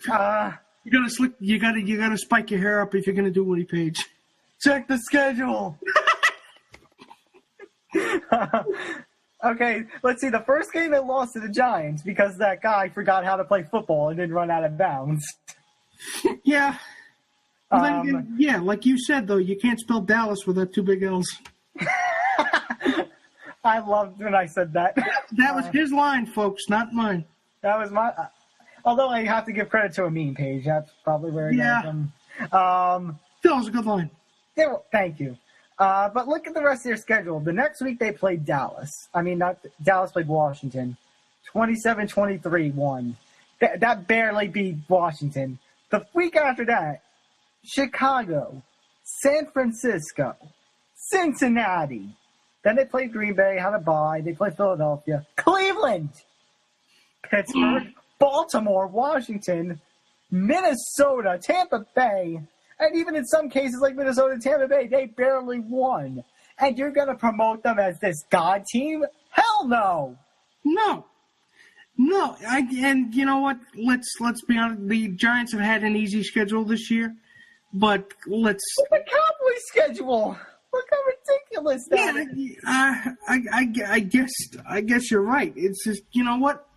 Yeah. You gotta spike your hair up if you're gonna do Woody Page. Check the schedule. Okay, let's see. The first game they lost to the Giants because that guy forgot how to play football and didn't run out of bounds. Yeah. Like you said though, you can't spell Dallas without two big L's. I loved when I said that. That was his line, folks, not mine. That was my. Although I have to give credit to a meme page. That's probably where it got from. That was a good line. Yeah, thank you. But look at the rest of their schedule. The next week they played Dallas. Dallas played Washington. 27-23 won. That barely beat Washington. The week after that, Chicago, San Francisco, Cincinnati. Then they played Green Bay, had a bye. They played Philadelphia, Cleveland, Pittsburgh, Baltimore, Washington, Minnesota, Tampa Bay, and even in some cases like Minnesota and Tampa Bay, they barely won. And you're going to promote them as this God team? Hell no! No. And you know what? Let's be honest. The Giants have had an easy schedule this year, but the Cowboys schedule. Look how ridiculous that is. I guess you're right. It's just, you know what?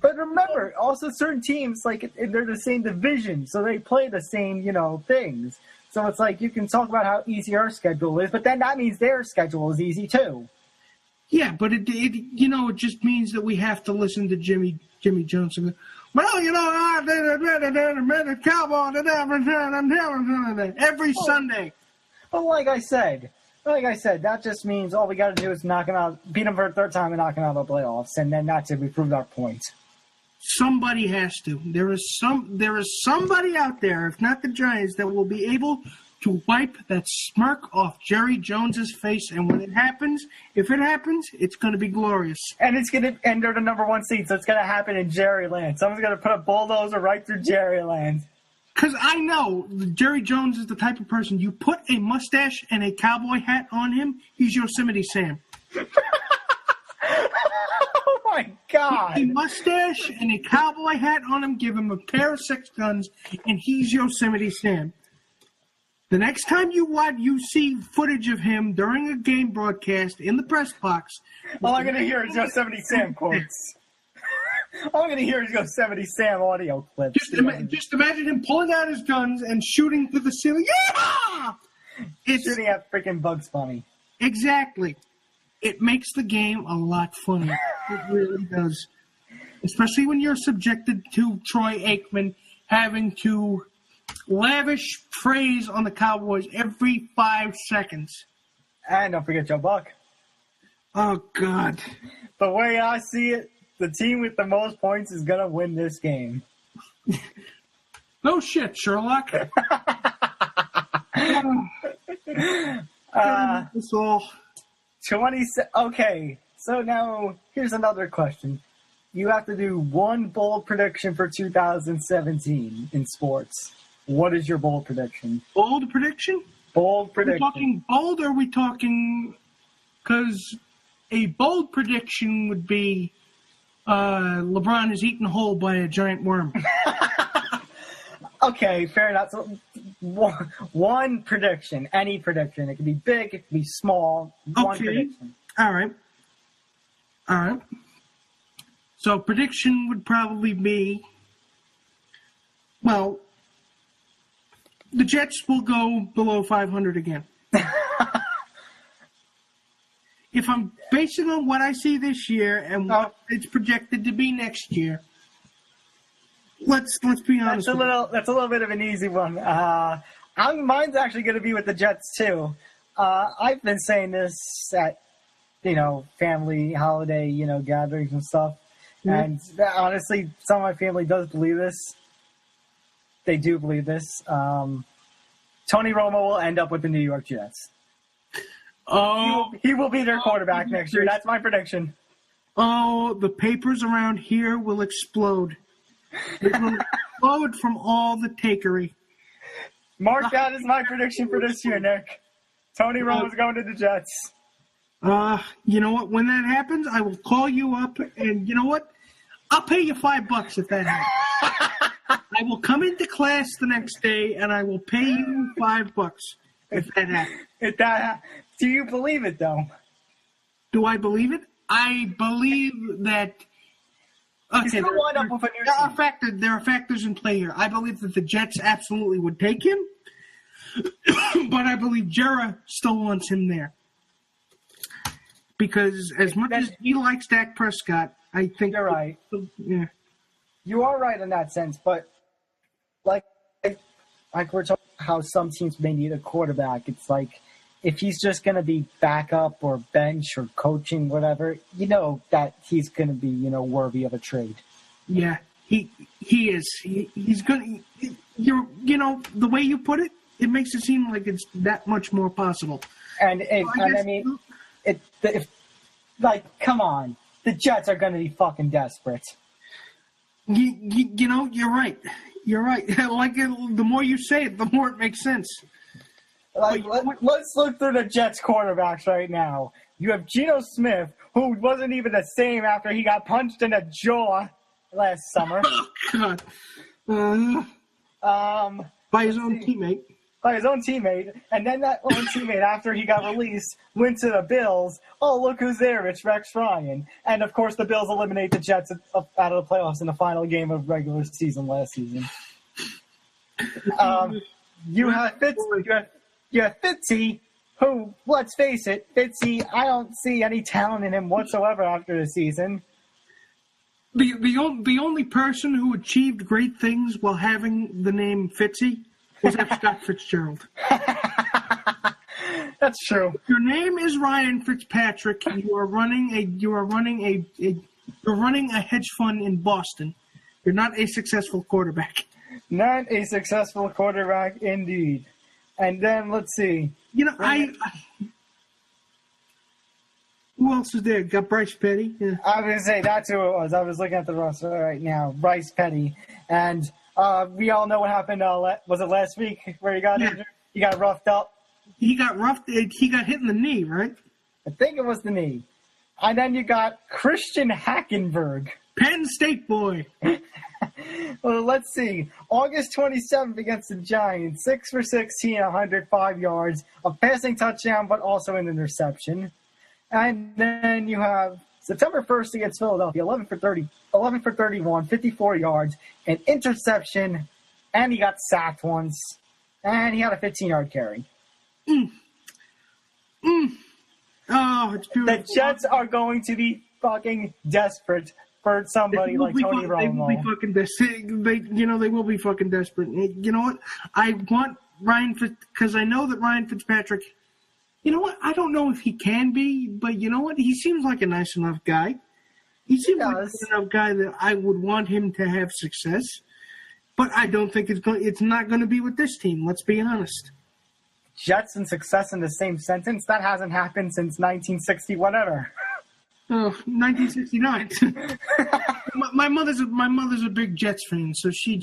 But remember, also certain teams, like, they're the same division, so they play the same, things. So it's like you can talk about how easy our schedule is, but then that means their schedule is easy too. Yeah, but it just means that we have to listen to Jimmy Jones and go, well, Cowboy every Sunday. Well, like I said, that just means all we got to do is beat them for a third time and knock them out of the playoffs, and then that's it. We proved our point. Somebody has to. There is somebody out there, if not the Giants, that will be able to wipe that smirk off Jerry Jones's face, and when it happens, if it happens, it's going to be glorious. And it's going to enter the number 1 seed, so it's going to happen in Jerryland. Someone's going to put a bulldozer right through Jerryland. Because I know Jerry Jones is the type of person, you put a mustache and a cowboy hat on him, he's Yosemite Sam. Oh, my God. Put a mustache and a cowboy hat on him, give him a pair of 6 guns, and he's Yosemite Sam. The next time you see footage of him during a game broadcast in the press box, all I'm going to hear is Yosemite Sam quotes. All I'm going to hear is Yosemite Sam audio clips. Just imagine him pulling out his guns and shooting through the ceiling. Yeah! It's shooting at freaking Bugs Bunny. Exactly. It makes the game a lot funnier. It really does. Especially when you're subjected to Troy Aikman having to lavish praise on the Cowboys every 5 seconds. And don't forget Joe Buck. Oh, God. The way I see it, the team with the most points is going to win this game. No shit, Sherlock. That's all. 27. Okay, so now here's another question. You have to do one bold prediction for 2017 in sports. What is your bold prediction? Bold prediction? Bold prediction. Are we talking bold or are we talking... Because a bold prediction would be LeBron is eaten whole by a giant worm. Okay, fair enough. So one prediction, any prediction. It could be big, it could be small. One prediction. All right. So prediction would probably be, well, the Jets will go below 500 again. If I'm basing on what I see this year and what it's projected to be next year, let's be honest. That's a little bit of an easy one. Mine's actually going to be with the Jets too. I've been saying this at family holiday gatherings and stuff, and honestly, some of my family does believe this. They do believe this. Tony Romo will end up with the New York Jets. Oh, he will be their quarterback next year. That's my prediction. Oh, the papers around here will explode. It will explode from all the takery. Mark that as my prediction for this year, Nick. Tony Romo's going to the Jets. You know what? When that happens, I will call you up, and you know what? I'll pay you $5 if that happens. I will come into class the next day, and I will pay you $5 if that happens. Do you believe it, though? Do I believe it? I believe that. Okay, there are factors in play here. I believe that the Jets absolutely would take him, but I believe Jera still wants him there. Because as much as he likes Dak Prescott, I think... You're right. Yeah. You are right in that sense, but like we're talking how some teams may need a quarterback, it's like if he's just going to be backup or bench or coaching, whatever, that he's going to be, worthy of a trade. Yeah, he is. He's going to, the way you put it, it makes it seem like it's that much more possible. Come on. The Jets are going to be fucking desperate. You're right. You're right. The more you say it, the more it makes sense. Let's look through the Jets quarterbacks right now. You have Geno Smith, who wasn't even the same after he got punched in the jaw last summer. Oh, God. By his own teammate. By his own teammate. And then that own teammate, after he got released, went to the Bills. Oh, look who's there. It's Rex Ryan. And, of course, the Bills eliminate the Jets out of the playoffs in the final game of regular season last season. You have Fitzy, who, let's face it, Fitzy, I don't see any talent in him whatsoever after the season. The only person who achieved great things while having the name Fitzy was F. Scott Fitzgerald. That's true. Your name is Ryan Fitzpatrick. You are running a hedge fund in Boston. You're not a successful quarterback. Not a successful quarterback, indeed. And then let's see. You know, who else is there? Got Bryce Petty. Yeah. I was going to say, that's who it was. I was looking at the roster right now. Bryce Petty. And we all know what happened, was it last week where he got injured? He got roughed up. He got hit in the knee, right? I think it was the knee. And then you got Christian Hackenberg. Penn State boy. Well, let's see. August 27th against the Giants. 6 for 16, 105 yards. A passing touchdown, but also an interception. And then you have September 1st against Philadelphia. 11 for 31, 54 yards. An interception. And he got sacked once. And he had a 15-yard carry. Oh, it's beautiful. The Jets are going to be fucking desperate for somebody like Tony Romo. They will be fucking desperate. They will be fucking desperate. You know what? I want Ryan because I know that Ryan Fitzpatrick. You know what? I don't know if he can be, but you know what? He seems like a nice enough guy. He seems like a nice enough guy that I would want him to have success. But I don't think it's not going to be with this team. Let's be honest. Jets and success in the same sentence? That hasn't happened since 1960 whatever. Oh, 1969. my mother's a big Jets fan, so she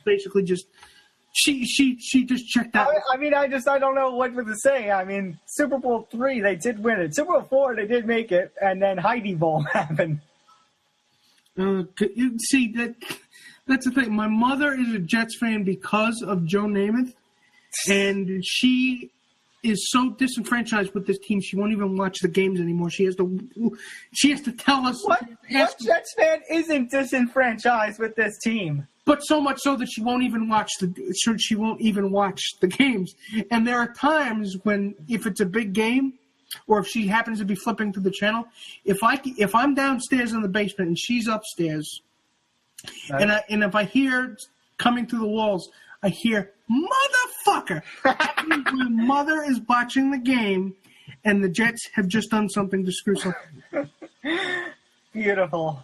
basically just she just checked out. I don't know what to say. I mean, Super Bowl III, they did win it. Super Bowl IV, they did make it, and then Heidi Bowl happened. You see that's the thing. My mother is a Jets fan because of Joe Namath. And she is so disenfranchised with this team, she won't even watch the games anymore. She has to tell us. What Jets fan isn't disenfranchised with this team? But so much so that she won't even watch the games. And there are times when, if it's a big game, or if she happens to be flipping through the channel, if I'm downstairs in the basement and she's upstairs, right. and if I hear coming through the walls, I hear, motherfucker! My mother is watching the game, and the Jets have just done something to screw something. Beautiful.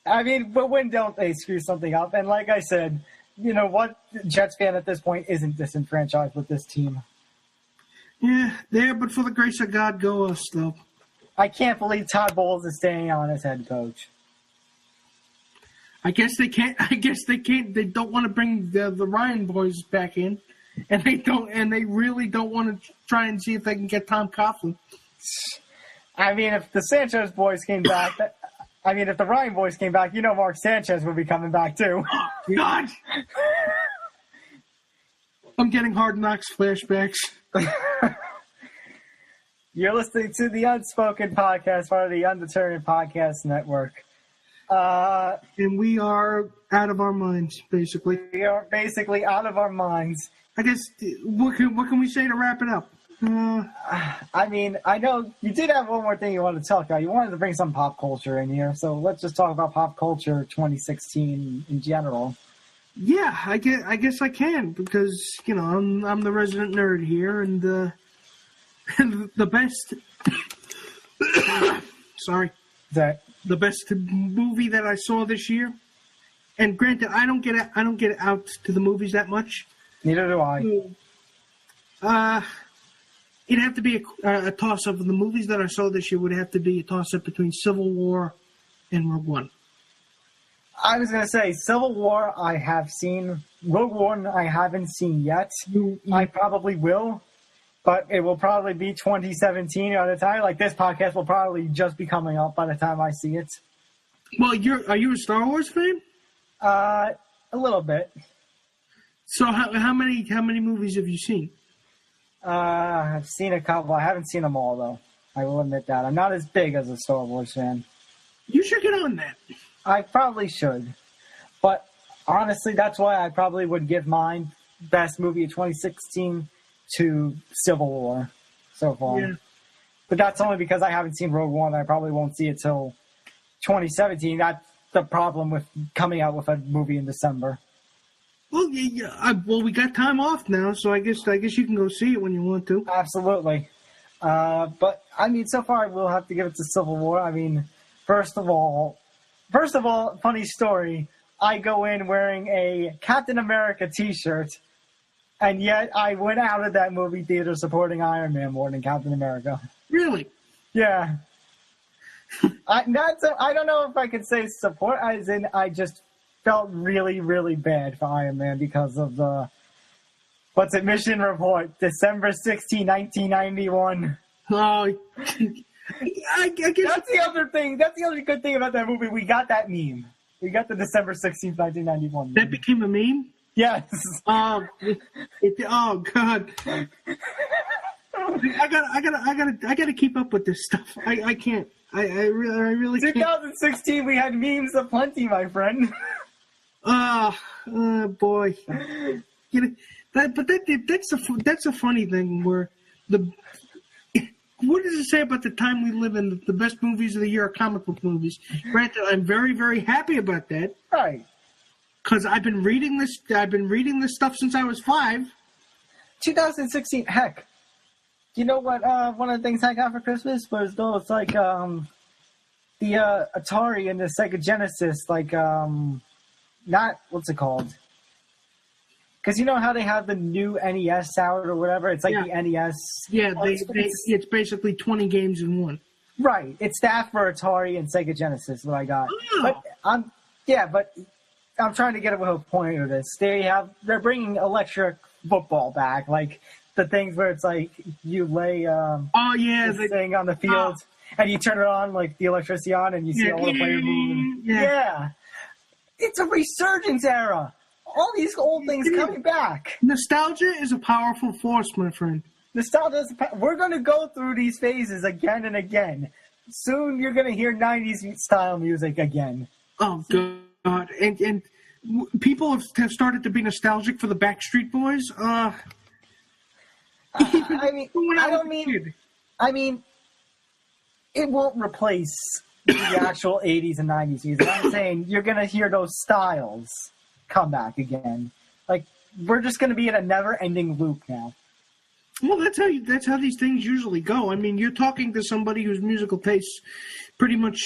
I mean, but when don't they screw something up? And like I said, you know what? Jets fan at this point isn't disenfranchised with this team. Yeah, there, but for the grace of God, go us, though. I can't believe Todd Bowles is staying on as head coach. I guess they can't. They don't want to bring the Ryan boys back in, and they really don't want to try and see if they can get Tom Coughlin. I mean, if the Sanchez boys came back, if the Ryan boys came back, you know Mark Sanchez would be coming back too. Oh, God. I'm getting Hard Knocks flashbacks. You're listening to the Unspoken Podcast, part of the Undetermined Podcast Network. And we are out of our minds, basically. We are basically out of our minds. I guess, what can we say to wrap it up? I mean, I know you did have one more thing you wanted to talk about. You wanted to bring some pop culture in here, so let's just talk about pop culture 2016 in general. Yeah, I guess I can, because, you know, I'm the resident nerd here, and the best... Sorry. The best movie that I saw this year, and granted, I don't get out to the movies that much. Neither do I. It'd have to be a toss-up. The movies that I saw this year would have to be a toss-up between Civil War and Rogue One. I was going to say, Civil War I have seen. Rogue One I haven't seen yet. I probably will. But it will probably be 2017 by the time. Like, this podcast will probably just be coming up by the time I see it. Well, are you a Star Wars fan? A little bit. So how many movies have you seen? I've seen a couple. I haven't seen them all, though. I will admit that. I'm not as big as a Star Wars fan. You should get on that. I probably should. But honestly, that's why I probably would give mine best movie of 2016 to Civil War. so far. Yeah. But that's only because I haven't seen Rogue One. I probably won't see it till 2017. That's the problem with coming out with a movie in December. Well, well, we got time off now, so I guess you can go see it when you want to. Absolutely. But I mean, so far we'll have to give it to Civil War. I mean, first of all, funny story. I go in wearing a Captain America T-shirt, and yet I went out of that movie theater supporting Iron Man more than Captain America. Really? Yeah. I don't know if I could say support, as in I just felt really, really bad for Iron Man because of the Mission Report, December 16, 1991. Oh, I guess That's the other thing. That's the other good thing about that movie. We got that meme. We got the December 16th, 1991 meme. That became a meme? Yes. Oh God. I gotta keep up with this stuff. I can't. I really can't. 2016, we had memes aplenty, my friend. Boy. That's a funny thing where what does it say about the time we live in? The best movies of the year are comic book movies. Granted, I'm very, very happy about that. Right. Because I've been reading this stuff since I was 5. 2016, heck. You know what? One of the things I got for Christmas was those like the Atari and the Sega Genesis, like not what's it called? Because you know how they have the new NES out or whatever? It's like the NES. Yeah, it's basically 20 games in one. Right. It's staff for Atari and Sega Genesis, what I got. Oh. But I'm trying to get a whole point of this. They're bringing electric football back, like the things where it's like you lay this thing on the field and you turn it on, like the electricity on, and you see all the players moving. Yeah. It's a resurgence era. All these old things coming back. Nostalgia is a powerful force, my friend. Nostalgia is we're going to go through these phases again and again. Soon you're going to hear 90s style music again. Oh, God. And people have started to be nostalgic for the Backstreet Boys. I mean, it won't replace the actual 80s and 90s music. I'm saying you're going to hear those styles come back again. Like, we're just going to be in a never-ending loop now. Well, that's how these things usually go. I mean, you're talking to somebody whose musical tastes pretty much...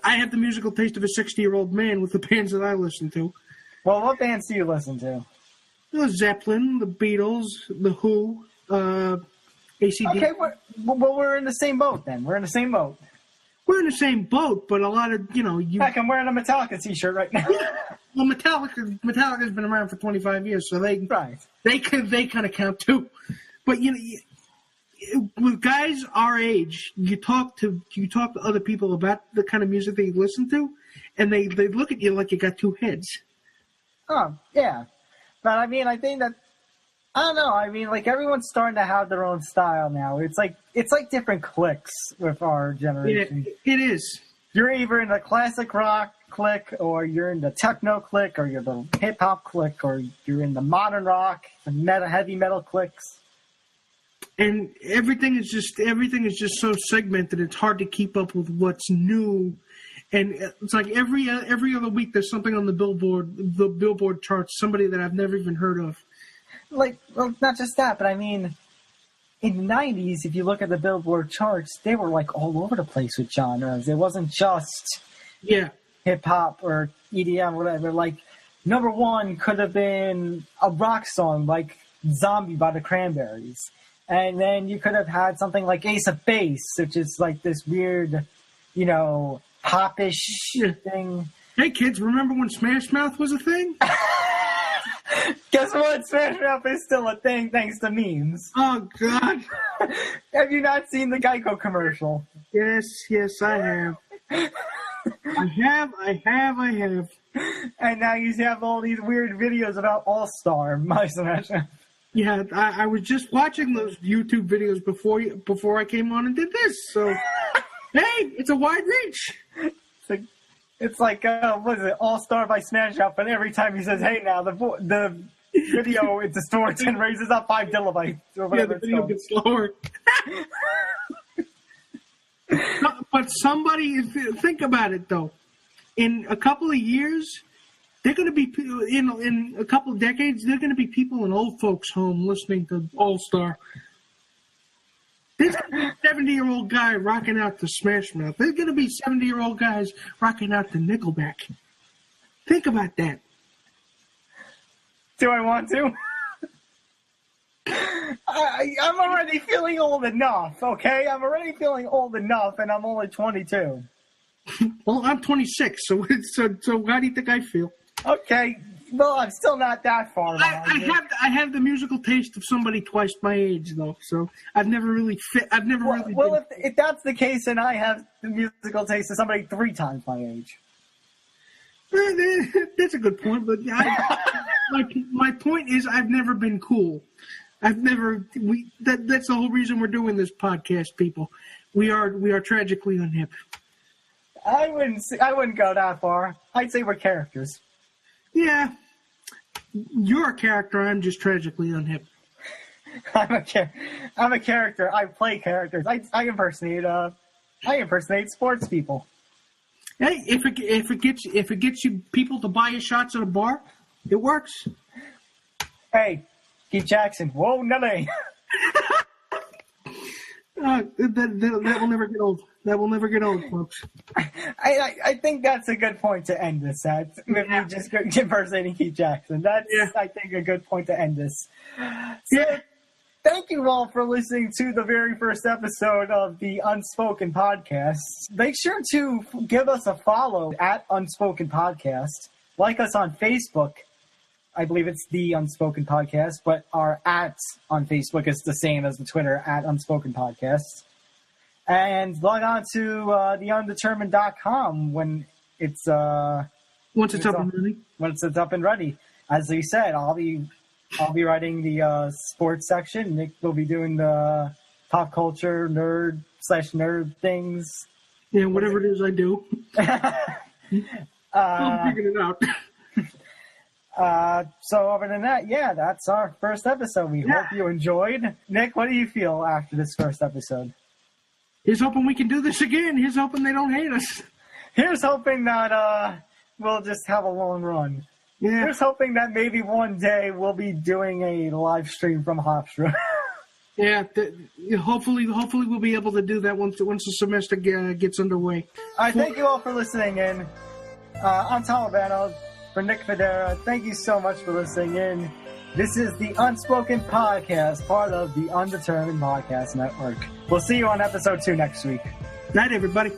I have the musical taste of a 60-year-old man with the bands that I listen to. Well, what bands do you listen to? Zeppelin, the Beatles, the Who, AC/DC. Okay, we're in the same boat then. We're in the same boat. We're in the same boat, but a lot of, Heck, I'm wearing a Metallica t-shirt right now. Well, Metallica's been around for 25 years, so they kind of count too. But with guys our age, you talk to other people about the kind of music they listen to, and they look at you like you got two heads. Oh yeah, but I mean, I think that I don't know. I mean, like everyone's starting to have their own style now. It's like different cliques with our generation. It is. You're either in the classic rock clique, or you're in the techno clique, or you're the hip hop clique, or you're in the modern rock, the heavy metal cliques. And everything is just so segmented. It's hard to keep up with what's new. And it's like every other week there's something on the Billboard charts, somebody that I've never even heard of. Like, well, not just that, but I mean, in the 90s, if you look at the Billboard charts, they were like all over the place with genres. It wasn't just hip-hop or EDM or whatever. Like, number one could have been a rock song like Zombie by the Cranberries. And then you could have had something like Ace of Base, which is like this weird, popish thing. Hey, kids, remember when Smash Mouth was a thing? Guess what? Smash Mouth is still a thing thanks to memes. Oh, God. Have you not seen the Geico commercial? Yes, I have. I have. And now you have all these weird videos about All-Star, my Smash Mouth. Yeah, I was just watching those YouTube videos before I came on and did this. So, hey, it's a wide reach. It's like what is it? All Star by Smash Mouth, but every time he says "Hey now," the video it distorts and raises up 5 kilobytes or whatever. The video gets slower. But somebody, think about it though. In a couple of years, they're going to be in a couple of decades. They're going to be people in old folks' home listening to All Star. There's going to be a 70-year-old guy rocking out to Smash Mouth. There's going to be 70-year-old guys rocking out to Nickelback. Think about that. Do I want to? I'm already feeling old enough, okay? I'm already feeling old enough, and I'm only 22. Well, I'm 26, so how do you think I feel? Okay, well, I'm still not that far. I have the musical taste of somebody twice my age, though. So I've never really fit. I've never really. Well, if that's the case, then I have the musical taste of somebody 3 times my age. That's a good point, but my point is I've never been cool. That's the whole reason we're doing this podcast, people. We are tragically unhip. I wouldn't go that far. I'd say we're characters. Yeah, you're a character. I'm just tragically unhip. I'm a character. I play characters. I impersonate sports people. Hey, if it gets you people to buy you shots at a bar, it works. Hey, Keith Jackson. Whoa, Nelly. That will never get old. That will never get old, folks. I think that's a good point to end this at. If we just impersonating Keith Jackson. That's, I think, a good point to end this. So, thank you all for listening to the very first episode of the Unspoken Podcast. Make sure to give us a follow at Unspoken Podcast. Like us on Facebook. I believe it's the Unspoken Podcast, but our @ on Facebook is the same as the Twitter @ Unspoken Podcast. And log on to the Undetermined.com when it's once it's up and ready. Once it's up and ready. As you said, I'll be writing the sports section. Nick will be doing the pop culture nerd things. Yeah, whatever it is I do. I'm figuring it out. So other than that, that's our first episode. We hope you enjoyed. Nick, what do you feel after this first episode? Here's hoping we can do this again. Here's hoping they don't hate us. Here's hoping that we'll just have a long run. Yeah. Here's hoping that maybe one day we'll be doing a live stream from Hofstra. Yeah, hopefully we'll be able to do that once the semester gets underway. I thank you all for listening in. I'm Tom Albano. For Nick Federa, thank you so much for listening in. This is the Unspoken Podcast, part of the Undetermined Podcast Network. We'll see you on episode 2 next week. Night, everybody.